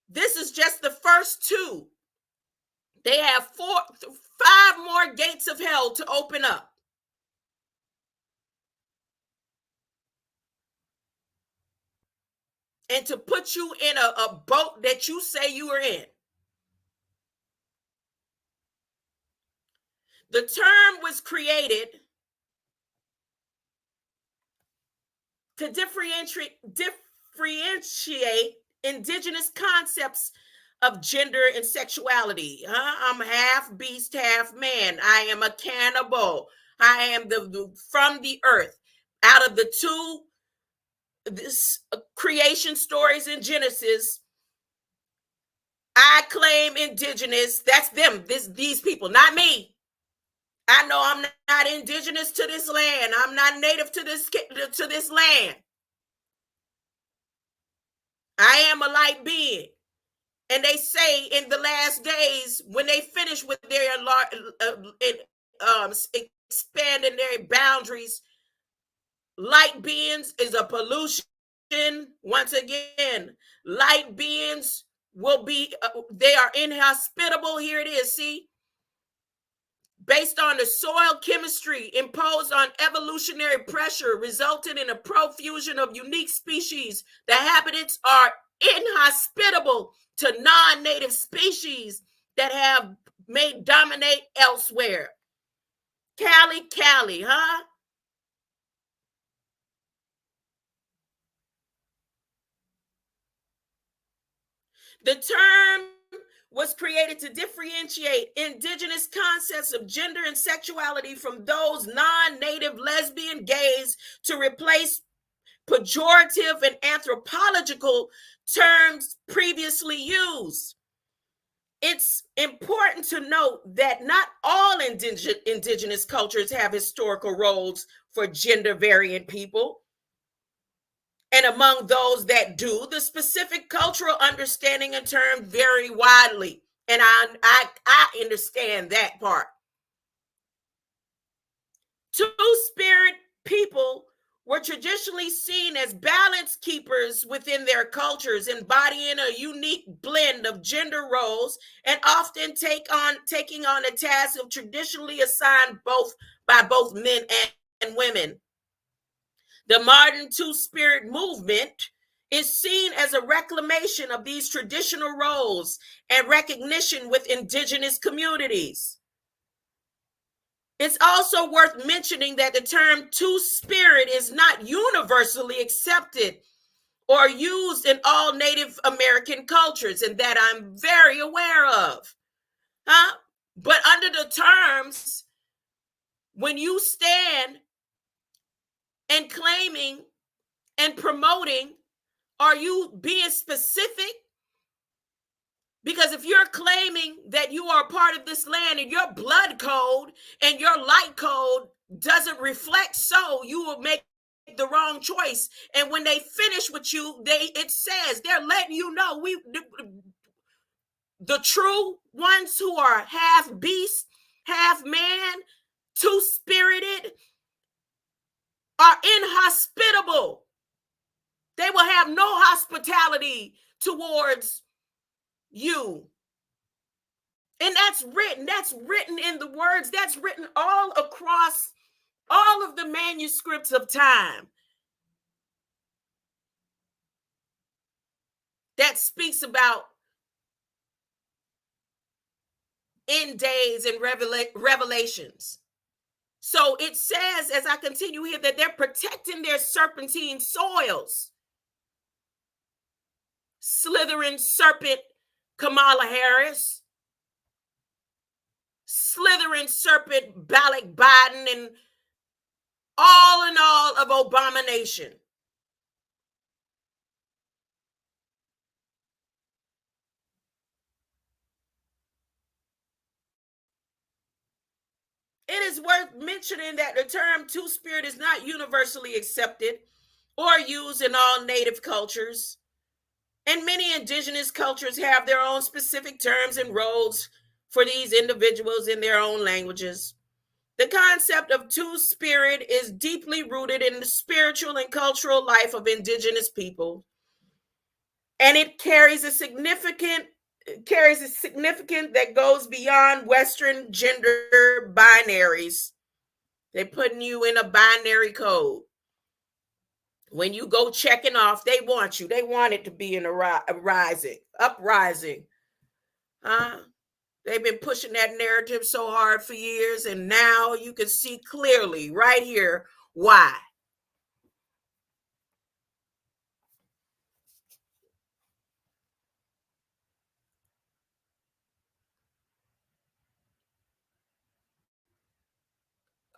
this is just the first two. They have 5 more gates of hell to open up. And to put you in a boat that you say you are in. The term was created to differentiate Indigenous concepts of gender and sexuality. I'm half beast, half man. I am a cannibal. I am from the earth. Out of the two creation stories in Genesis, I claim Indigenous. That's them. These people, not me. I know I'm not indigenous to this land. I'm not native to this land. I am a light being. And they say in the last days, when they finish with their expanding their boundaries, light beings is a pollution. Once again, light beings will be, they are inhospitable. Here it is, see? Based on the soil chemistry imposed on evolutionary pressure, resulting in a profusion of unique species. The habitats are inhospitable to non-native species that have made dominate elsewhere. Cali, huh? The term was created to differentiate indigenous concepts of gender and sexuality from those non-native lesbian gays to replace pejorative and anthropological terms previously used. It's important to note that not all indigenous cultures have historical roles for gender variant people. And among those that do, the specific cultural understanding and term vary widely. And I understand that part. Two-spirit people were traditionally seen as balance keepers within their cultures, embodying a unique blend of gender roles and often taking on a task of traditionally assigned by both men and women. The modern two-spirit movement is seen as a reclamation of these traditional roles and recognition with indigenous communities. It's also worth mentioning that the term two-spirit is not universally accepted or used in all Native American cultures, and that I'm very aware of. But under the terms, when you stand and claiming and promoting, are you being specific? Because if you're claiming that you are part of this land and your blood code and your light code doesn't reflect so, you will make the wrong choice. And when they finish with you, it says they're letting you know the true ones who are half beast, half man, two-spirited are inhospitable. They will have no hospitality towards you. And that's written in the words, that's written all across all of the manuscripts of time that speaks about end days and revelations. So it says, as I continue here, that they're protecting their serpentine soils. Slithering serpent Kamala Harris, slithering serpent Barack Biden, and all in all of ObamaNation. It is worth mentioning that the term two-spirit is not universally accepted or used in all Native cultures. And many indigenous cultures have their own specific terms and roles for these individuals in their own languages. The concept of two-spirit is deeply rooted in the spiritual and cultural life of indigenous people. And it carries a significance that goes beyond Western gender binaries. They're putting you in a binary code. When you go checking off, they want you. They want it to be in uprising. They've been pushing that narrative so hard for years, and now you can see clearly right here why.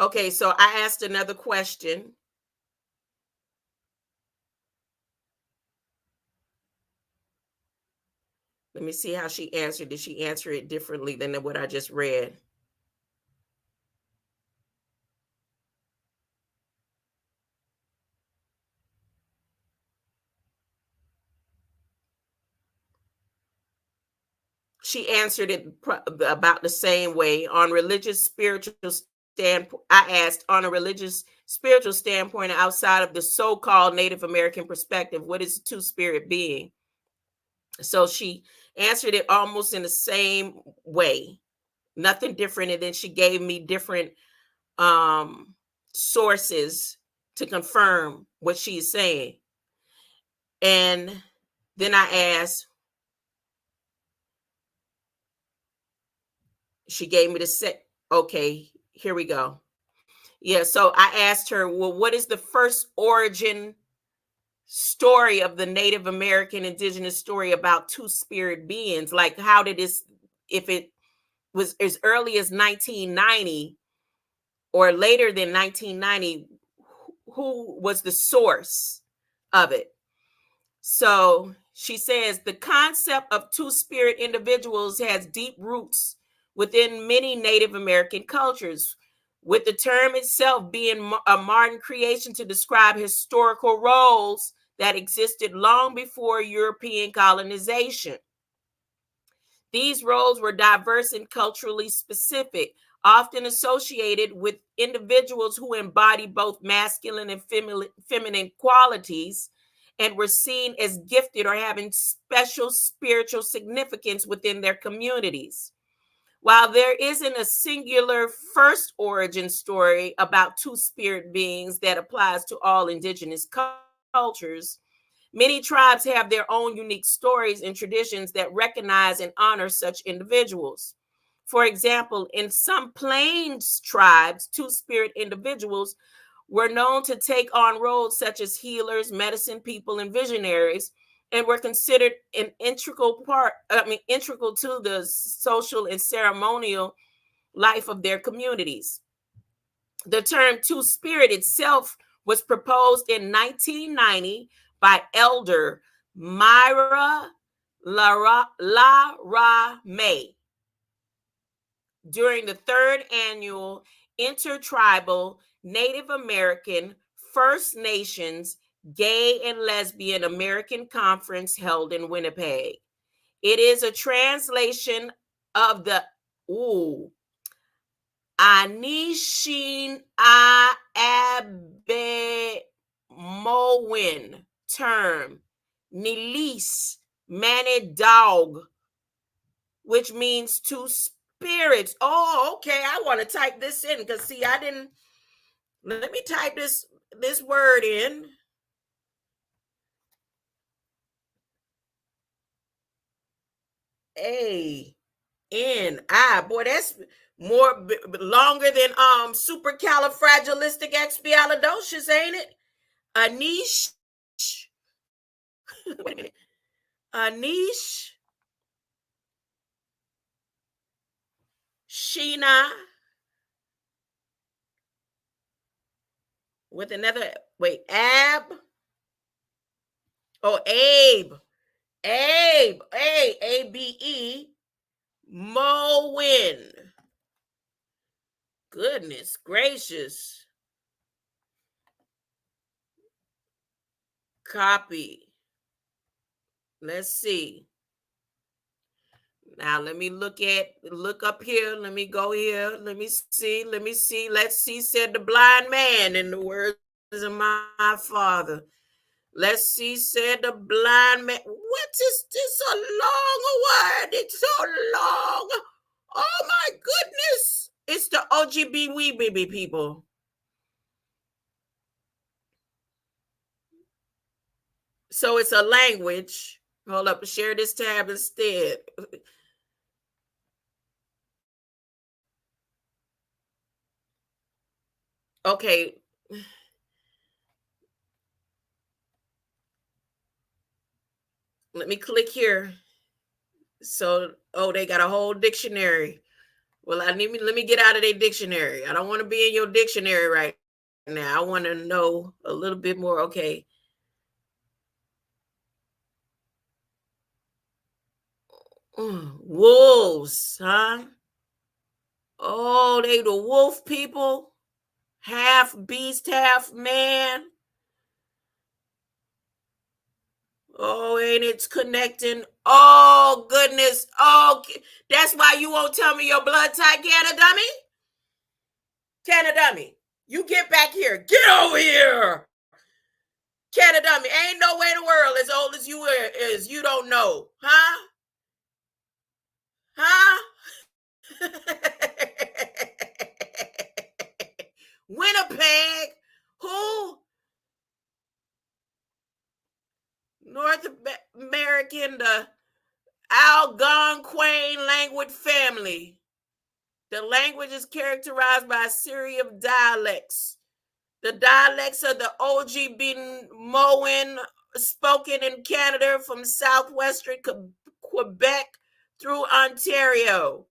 Okay, so I asked another question. Let me see how she answered. Did she answer it differently than what I just read? She answered it about the same way. On religious spiritual standpoint, I asked, on a religious spiritual standpoint, outside of the so-called Native American perspective, what is a two-spirit being? So she answered it almost in the same way, nothing different. And then she gave me different sources to confirm what she's saying. And then I asked, she gave me the set. Okay, here we go. Yeah, so I asked her, well, what is the first origin story of the Native American indigenous story about two spirit beings. Like, how did this, if it was as early as 1990 or later than 1990, who was the source of it? So she says the concept of two spirit individuals has deep roots within many Native American cultures, with the term itself being a modern creation to describe historical roles that existed long before European colonization. These roles were diverse and culturally specific, often associated with individuals who embody both masculine and feminine qualities, and were seen as gifted or having special spiritual significance within their communities. While there isn't a singular first origin story about two spirit beings that applies to all indigenous cultures, many tribes have their own unique stories and traditions that recognize and honor such individuals. For example, in some Plains tribes, two spirit individuals were known to take on roles such as healers, medicine people, and visionaries, and were considered an integral to the social and ceremonial life of their communities. The term two spirit itself was proposed in 1990 by Elder Myra Lara May during the third annual Intertribal Native American First Nations Gay and Lesbian American Conference held in Winnipeg. It is a translation of the Anishin Abemowen term, Nilis Manidog, which means two spirits. Oh, okay. I want to type this in because see, I didn't. Let me type this word in. A-N-I. Boy, that's more longer than supercalifragilisticexpialidocious, ain't it? Anish. Wait a minute. Anish. Sheena. With another, wait, Ab. Oh, Abe. Abe. A-B-E. Mowin. Goodness gracious. Copy. Let's see. Now let me look up here. Let me go here. Let me see. Let's see, said the blind man in the words of my father. Let's see, said the blind man. What is this so long a word? It's so long. Oh my goodness. It's the OGB people. So it's a language. Hold up, share this tab instead. Okay. Let me click here. So, they got a whole dictionary. Well, let me get out of their dictionary. I don't want to be in your dictionary right now. I want to know a little bit more. Okay. Wolves, huh? Oh, they the wolf people. Half beast, half man. Oh, and it's connecting. Oh, goodness. Oh, that's why you won't tell me your blood type, Canada dummy. Canada dummy, you get back here. Get over here. Canada dummy, ain't no way in the world as old as you is. You don't know. Huh? Huh? Winnipeg. Who? North American, the Algonquin language family. The language is characterized by a series of dialects. The dialects of the Ojibwe spoken in Canada from southwestern Quebec through Ontario.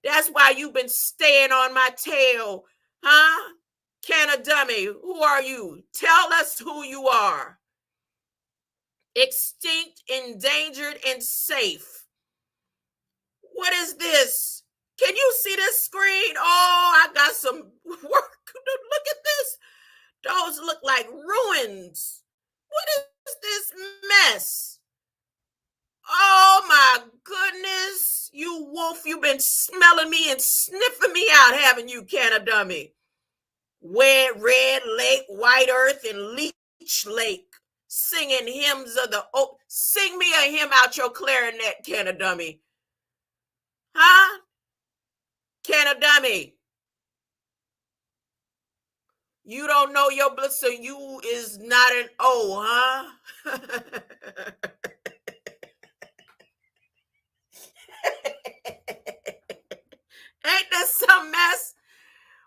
That's why you've been staying on my tail, huh? Canada dummy, who are you? Tell us who you are. Extinct, endangered, and safe. What is this? Can you see this screen? Oh, I got some work. Look at this. Those look like ruins. What is this mess? Oh my goodness. You wolf, you've been smelling me and sniffing me out, haven't you, Canada dummy? Red Lake, White Earth, and Leech Lake. Singing hymns of the sing me a hymn out your clarinet, Canada dummy. Huh? Canada dummy. You don't know your blood, so you is not an O, huh? Ain't this some mess?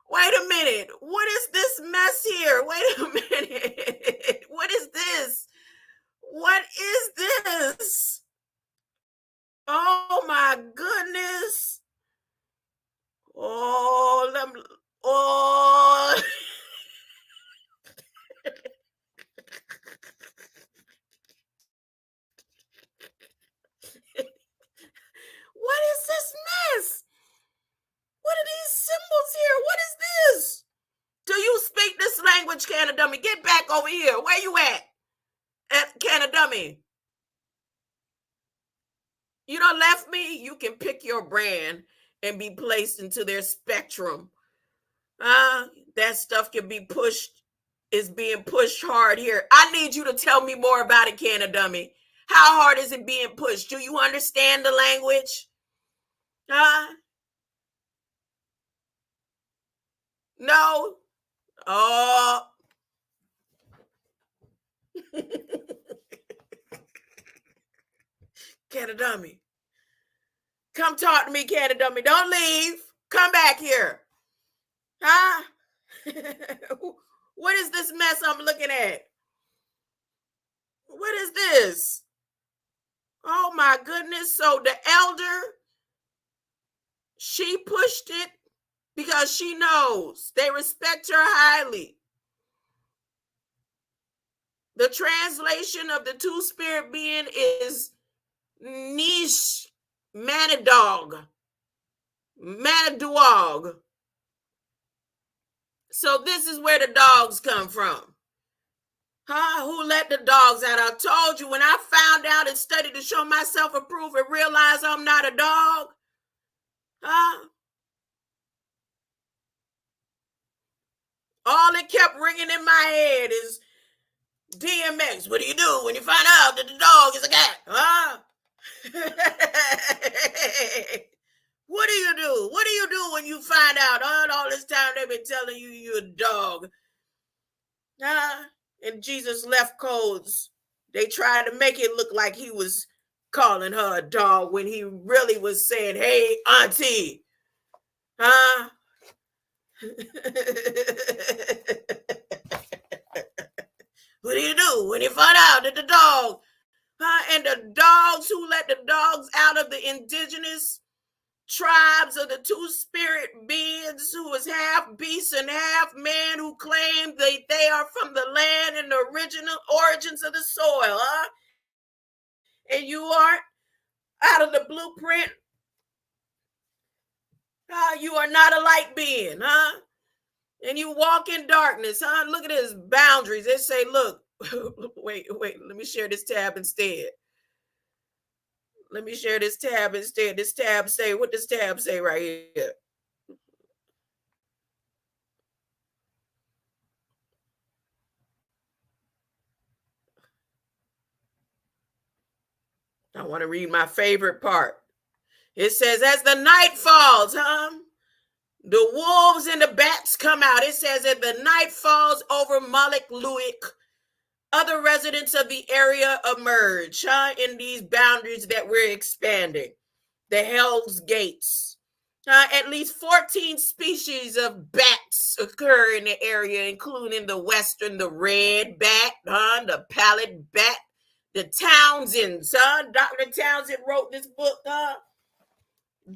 Wait a minute. What is this mess here? Wait a minute. What is this? What is this? Oh my goodness. Oh. What is this mess? What are these symbols here? What is this? Do you speak this language, Canada dummy? Get back over here. Where you at Canada dummy? You done left me? You can pick your brand and be placed into their spectrum. That stuff can be pushed, is being pushed hard here. I need you to tell me more about it, Canada dummy. How hard is it being pushed? Do you understand the language? No? Oh. Canada dummy. Come talk to me, Canada dummy. Don't leave. Come back here. Huh? What is this mess I'm looking at? What is this? Oh my goodness. So the elder, she pushed it because she knows they respect her highly. The translation of the two-spirit being is Nish Manadog. So this is where the dogs come from. Who let the dogs out? I told you when I found out and studied to show myself approved and realized I'm not a dog. All it kept ringing in my head is DMX. What do you do when you find out that the dog is a cat? What do you do? What do you do when you find out all this time they've been telling you you're a dog? And Jesus left codes. They tried to make it look like he was calling her a dog when he really was saying, hey, auntie. What do you do when you find out that the dog, and the dogs who let the dogs out of the indigenous tribes of the two-spirit beings who is half beast and half man, who claim that they are from the land and the original origins of the soil, and you aren't out of the blueprint. You are not a light being, and you walk in darkness, Look at his boundaries. They say, look, wait, let me share this tab instead. This tab say, what does tab say right here? I want to read my favorite part. It says, as the night falls, the wolves and the bats come out. It says, as the night falls over Malik Luik, other residents of the area emerge, in these boundaries that we're expanding. The Hell's Gates. At least 14 species of bats occur in the area, including the red bat, the pallet bat, the Townsends. Dr. Townsend wrote this book.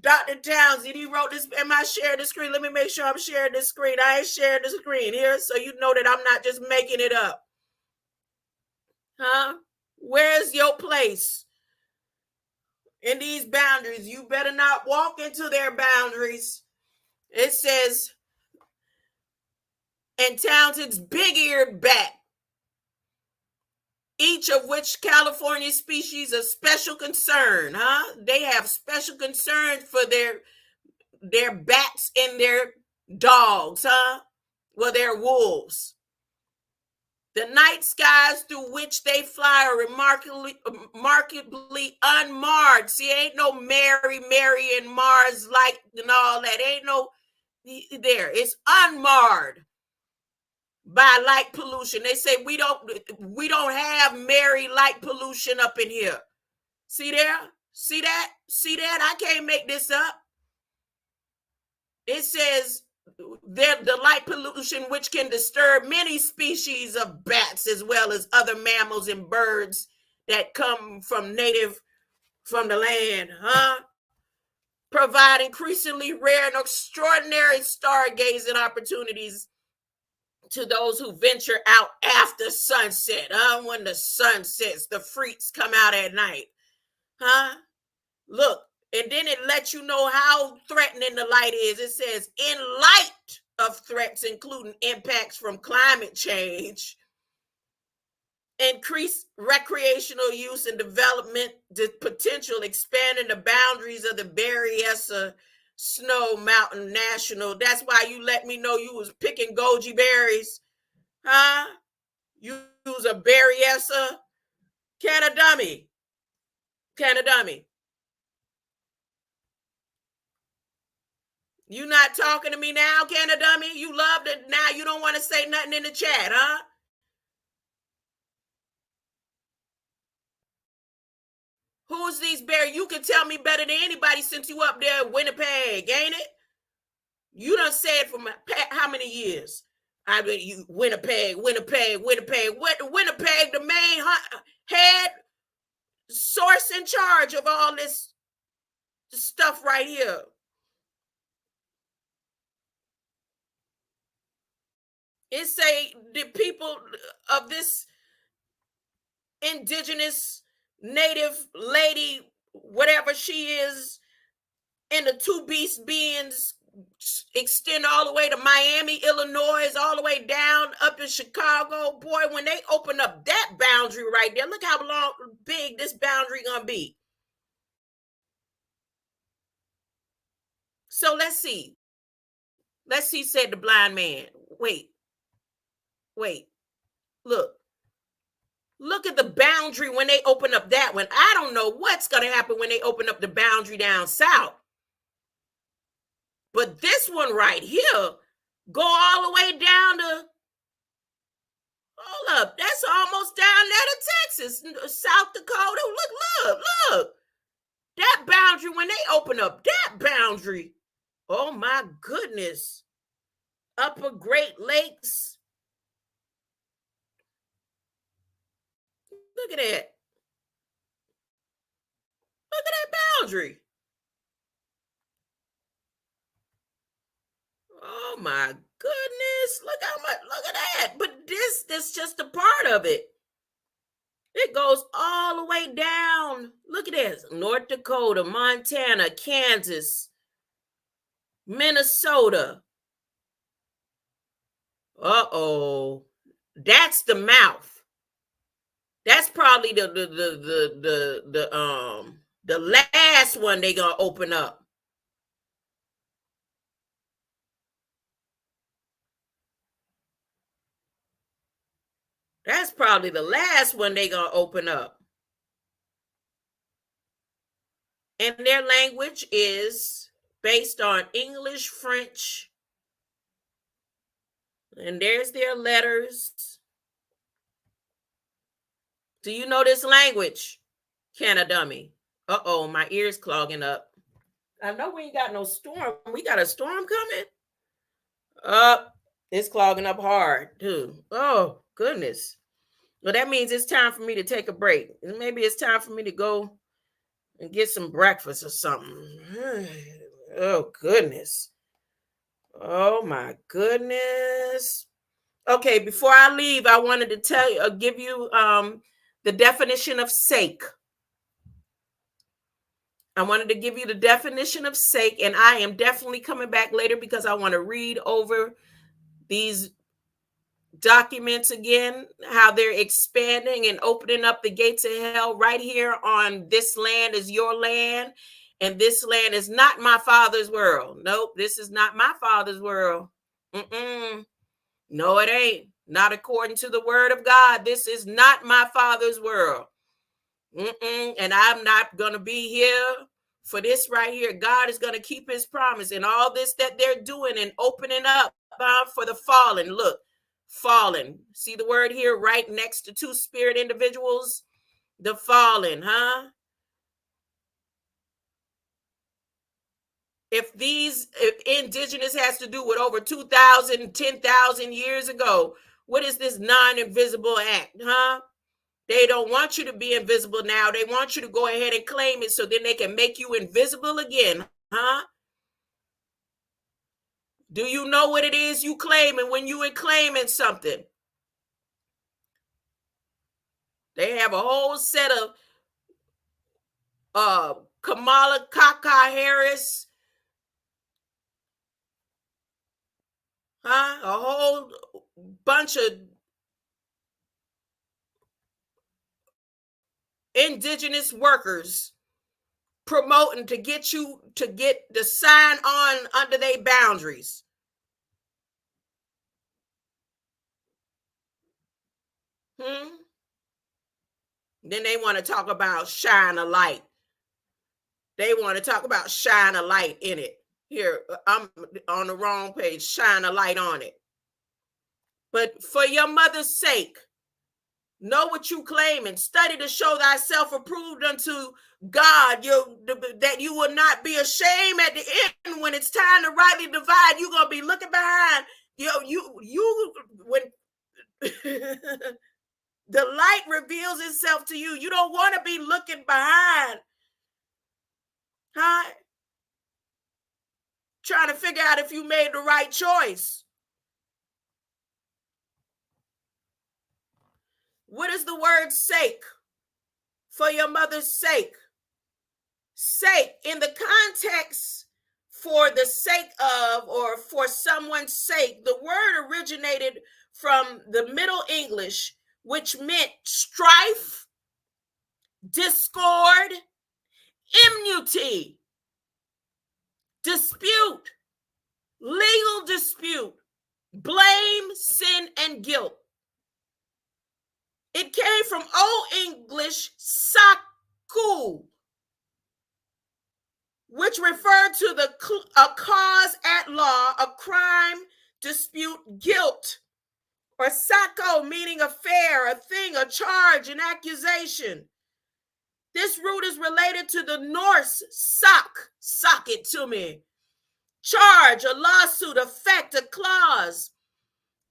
Dr. Townsend, he wrote this. Am I sharing the screen? Let me make sure I'm sharing the screen. I ain't sharing the screen here, so you know that I'm not just making it up. Where's your place in these boundaries? You better not walk into their boundaries. It says, and Townsend's big-eared bat, each of which California species of special concern. They have special concerns for their bats and their dogs. Well, their wolves. The night skies through which they fly are remarkably unmarred. See, ain't no Mary and Mars light and all that. Ain't no there. It's unmarred by light pollution. They say we don't have Mary light pollution up in here. See there? See that? See that? I can't make this up. It says the light pollution which can disturb many species of bats as well as other mammals and birds that come from the land, provide increasingly rare and extraordinary stargazing opportunities to those who venture out after sunset. When the sun sets, the freaks come out at night. Look, and then it lets you know how threatening the light is. It says, in light of threats, including impacts from climate change, increased recreational use and development, the potential expanding the boundaries of the Berryessa Snow Mountain National. That's why you let me know you was picking goji berries. You was a Berryessa. Can a dummy. You not talking to me now, can a dummy? You loved it. Now you don't want to say nothing in the chat, Who's these berries? You can tell me better than anybody since you up there in Winnipeg, ain't it? You done said for how many years? Winnipeg. Winnipeg, the main head source in charge of all this stuff right here. It say the people of this indigenous native lady, whatever she is, and the two beast beings extend all the way to Miami, Illinois, all the way down up in Chicago. Boy, when they open up that boundary right there, look how big this boundary gonna be. So let's see, said the blind man. Wait, look at the boundary when they open up that one. I don't know what's gonna happen when they open up the boundary down south. But this one right here, go all the way down to, hold up, that's almost down there to Texas, South Dakota. Look. That boundary, when they open up that boundary, oh my goodness. Upper Great Lakes. Look at that. Look at that boundary. Oh my goodness. Look at that. But this just a part of it. It goes all the way down. Look at this. North Dakota, Montana, Kansas, Minnesota. Uh-oh. That's the mouth. That's probably the last one they gonna open up. That's probably the last one they gonna open up. And their language is based on English, French, and there's their letters. Do you know this language? Can a dummy? Uh-oh, my ear's clogging up. I know we ain't got no storm. We got a storm coming. Up, it's clogging up hard too. Oh goodness. Well, that means it's time for me to take a break. Maybe it's time for me to go and get some breakfast or something. Oh goodness. Oh my goodness. Okay, before I leave, I wanted to tell you, give you the definition of sake. I wanted to give you the definition of sake, and I am definitely coming back later because I want to read over these documents again, how they're expanding and opening up the gates of hell right here on this land is your land. And this land is not my father's world. Nope, this is not my father's world. No, it ain't. Not according to the word of God. This is not my father's world. And I'm not going to be here for this right here. God is going to keep his promise, and all this that they're doing and opening up for the fallen. Look, fallen. See the word here right next to two spirit individuals? The fallen, huh? If indigenous has to do with over 2,000, 10,000 years ago, what is this non-invisible act, huh? They don't want you to be invisible now. They want you to go ahead and claim it so then they can make you invisible again, huh? Do you know what it is you claiming when you are claiming something? They have a whole set of Kamala Kaka Harris, huh? A whole bunch of indigenous workers promoting to get you to get the sign on under their boundaries. Then they want to talk about shine a light. They want to talk about shine a light in it. Here, I'm on the wrong page. Shine a light on it. But for your mother's sake, know what you claim and study to show thyself approved unto God, that you will not be ashamed at the end when it's time to rightly divide. You're gonna be looking behind. You when the light reveals itself to you, you don't want to be looking behind, huh? Trying to figure out if you made the right choice. What is the word sake? For your mother's sake. Sake, in the context for the sake of, or for someone's sake, the word originated from the Middle English, which meant strife, discord, enmity, dispute, legal dispute, blame, sin, and guilt. It came from Old English saku, which referred to a cause at law, a crime, dispute, guilt, or sako, meaning affair, a thing, a charge, an accusation. This root is related to the Norse sock it to me, charge, a lawsuit, effect, a clause.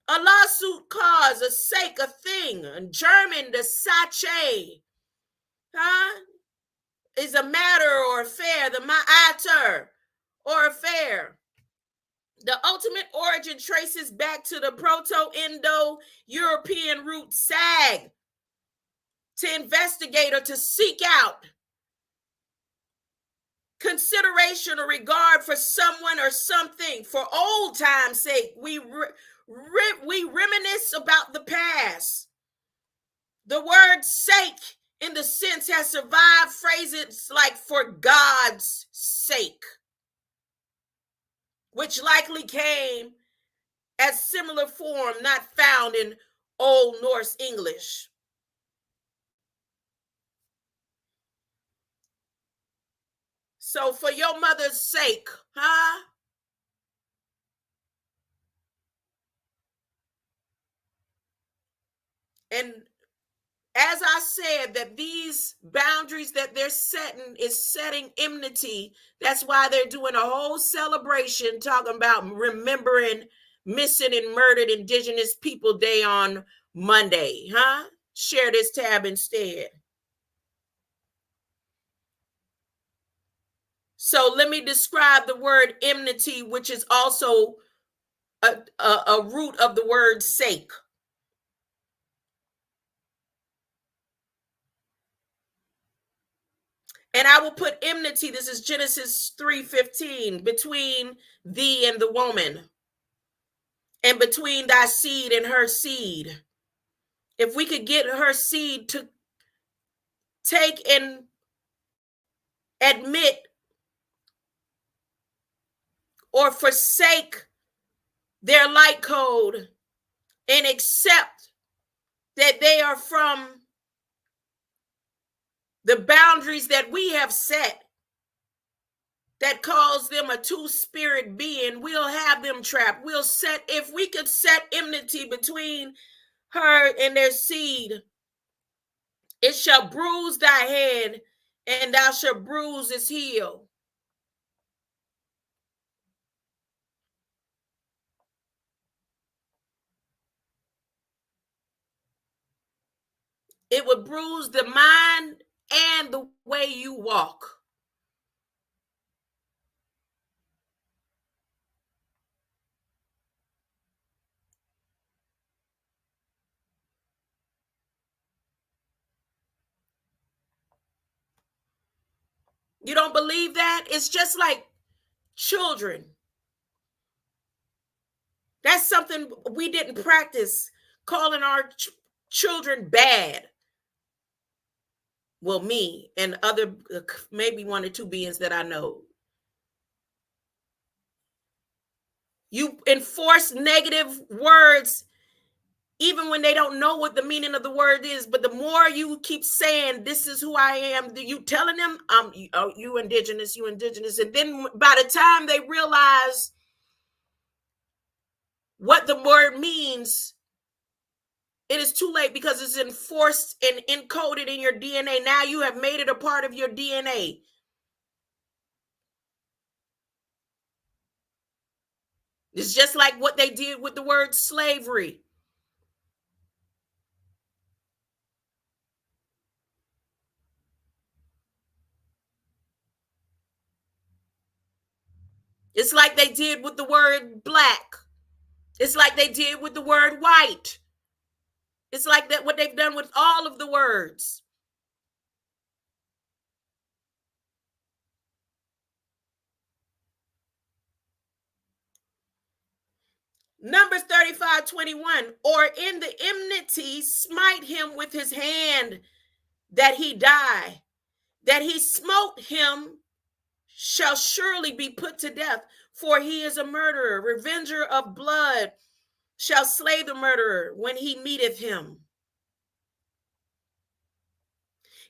A lawsuit cause, a sake, a thing. In German, the Sache, huh, is a matter or affair, the Ma'ater, or affair. The ultimate origin traces back to the Proto-Indo-European root sag, to investigate or to seek out. Consideration or regard for someone or something. For old time's sake, we reminisce about the past. The word sake in the sense has survived phrases like for God's sake, which likely came as similar form not found in Old Norse English. So for your mother's sake, huh? And as I said, that these boundaries that they're setting is setting enmity. That's why they're doing a whole celebration talking about remembering missing and murdered Indigenous People Day on Monday. Share this tab instead. So let me describe the word enmity, which is also a root of the word sake. And I will put enmity, this is Genesis 3:15, between thee and the woman, and between thy seed and her seed. If we could get her seed to take and admit or forsake their light code and accept that they are from the boundaries that we have set that calls them a two-spirit being, we'll have them trapped. If we could set enmity between her and their seed, it shall bruise thy head, and thou shalt bruise his heel. It would bruise the mind and the way you walk. You don't believe that? It's just like children. That's something we didn't practice, calling our children bad. Well, me and other, maybe one or two beings that I know. You enforce negative words even when they don't know what the meaning of the word is. But the more you keep saying, this is who I am, you telling them, you indigenous, you indigenous. And then by the time they realize what the word means, it is too late, because it's enforced and encoded in your DNA. Now you have made it a part of your DNA. It's just like what they did with the word slavery. It's like they did with the word black. It's like they did with the word white. It's like that what they've done with all of the words. Numbers 35:21, or in the enmity smite him with his hand that he die. That he smote him shall surely be put to death, for he is a murderer. Revenger of blood shall slay the murderer when he meeteth him.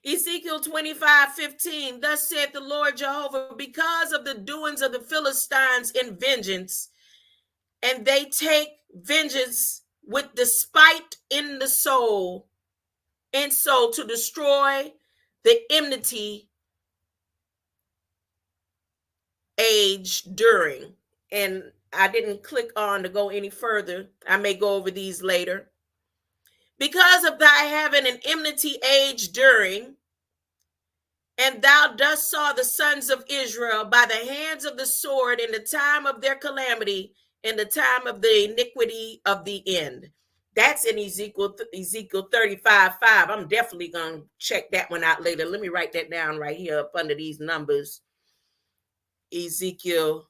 Ezekiel 25:15, thus saith the Lord Jehovah, because of the doings of the Philistines in vengeance, and they take vengeance with despite in the soul, and so to destroy the enmity age during. And I didn't click on to go any further. I may go over these later. Because of thy having an enmity age during, and thou dost saw the sons of Israel by the hands of the sword in the time of their calamity, in the time of the iniquity of the end. That's in Ezekiel 35:5. I'm definitely going to check that one out later. Let me write that down right here up under these numbers. Ezekiel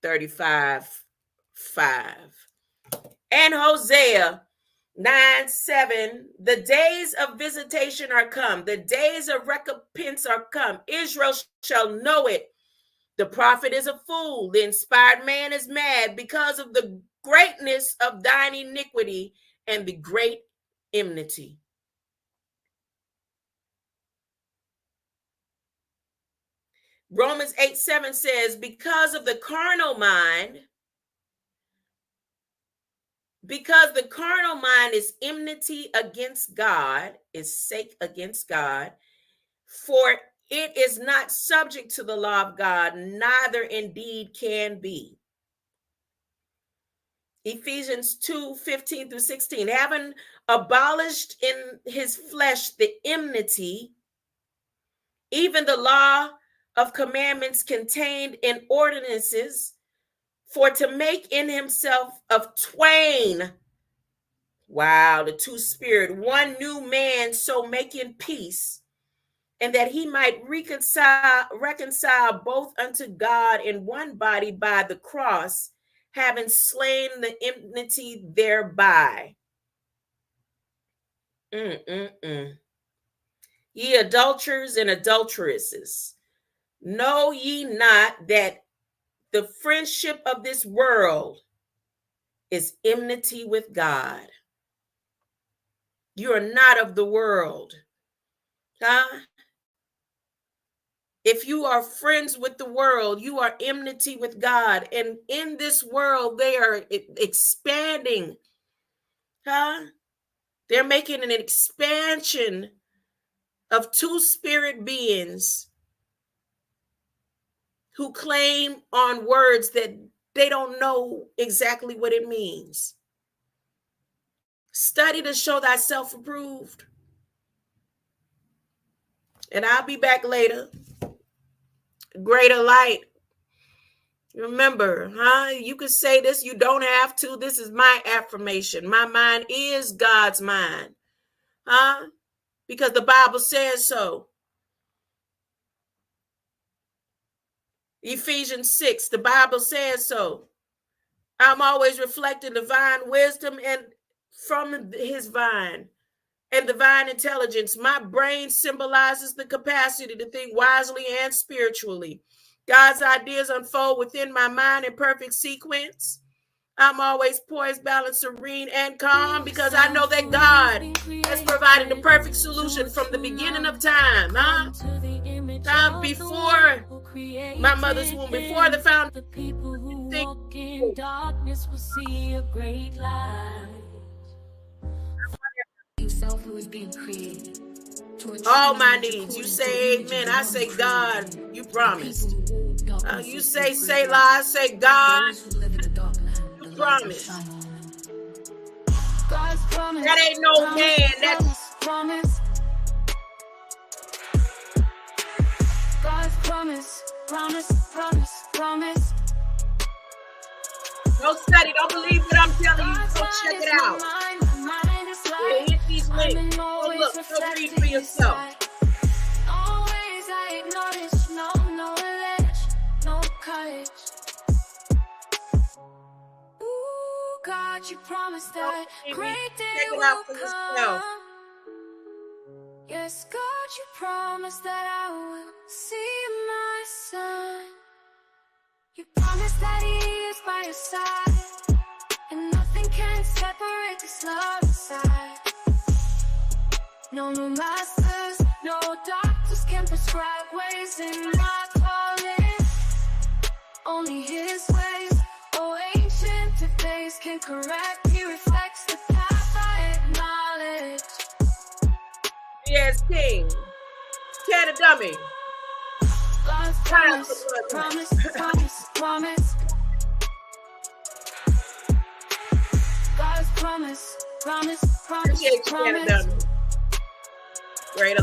35:5. And Hosea 9:7, the days of visitation are come, the days of recompense are come. Israel shall know it. The prophet is a fool, the inspired man is mad, because of the greatness of thine iniquity and the great enmity. Romans 8:7 says, because of the carnal mind, Because the carnal mind is enmity against God, is sake against God, for it is not subject to the law of God, neither indeed can be. Ephesians 2:15 through 16, having abolished in his flesh the enmity, even the law of commandments contained in ordinances, for to make in himself of twain, wow, the two spirit, one new man, so making peace, and that he might reconcile both unto God in one body by the cross, having slain the enmity thereby. Ye adulterers and adulteresses, know ye not that the friendship of this world is enmity with God? You are not of the world. Huh? If you are friends with the world, you are enmity with God. And in this world, they are expanding. Huh? They're making an expansion of two spirit beings who claim on words that they don't know exactly what it means. Study to show thyself approved. And I'll be back later. Greater light. Remember, you can say this, you don't have to. This is my affirmation. My mind is God's mind. Because the Bible says so. Ephesians 6, the Bible says so. I'm always reflecting divine wisdom and from his vine and divine intelligence. My brain symbolizes the capacity to think wisely and spiritually. God's ideas unfold within my mind in perfect sequence. I'm always poised, balanced, serene, and calm because I know that God has provided the perfect solution from the beginning of time. Time before my mother's womb, before the foundation. The people who walk in darkness will see a great light. Yourself who is being created. All my needs. You say amen. I say God. You promised. You say Selah. I say God. You promised. That ain't no man. That's promise. God's promise. Promise. No study. Don't believe what I'm telling you. Go check it out. Hit these links. Go look. Go read for yourself. Always I acknowledge no knowledge, no courage. Ooh, God, you promised that great day will come. Yes, God, you promised that I will see my son. You promised that he is by your side, and nothing can separate this love inside. No masters, no doctors can prescribe ways in my calling. Only his ways, oh ancient of days, can correct. He reflects the path I acknowledge. Yes, King. Cat a dummy. God's promise. God's promise. Appreciate you, Cat a dummy. Greater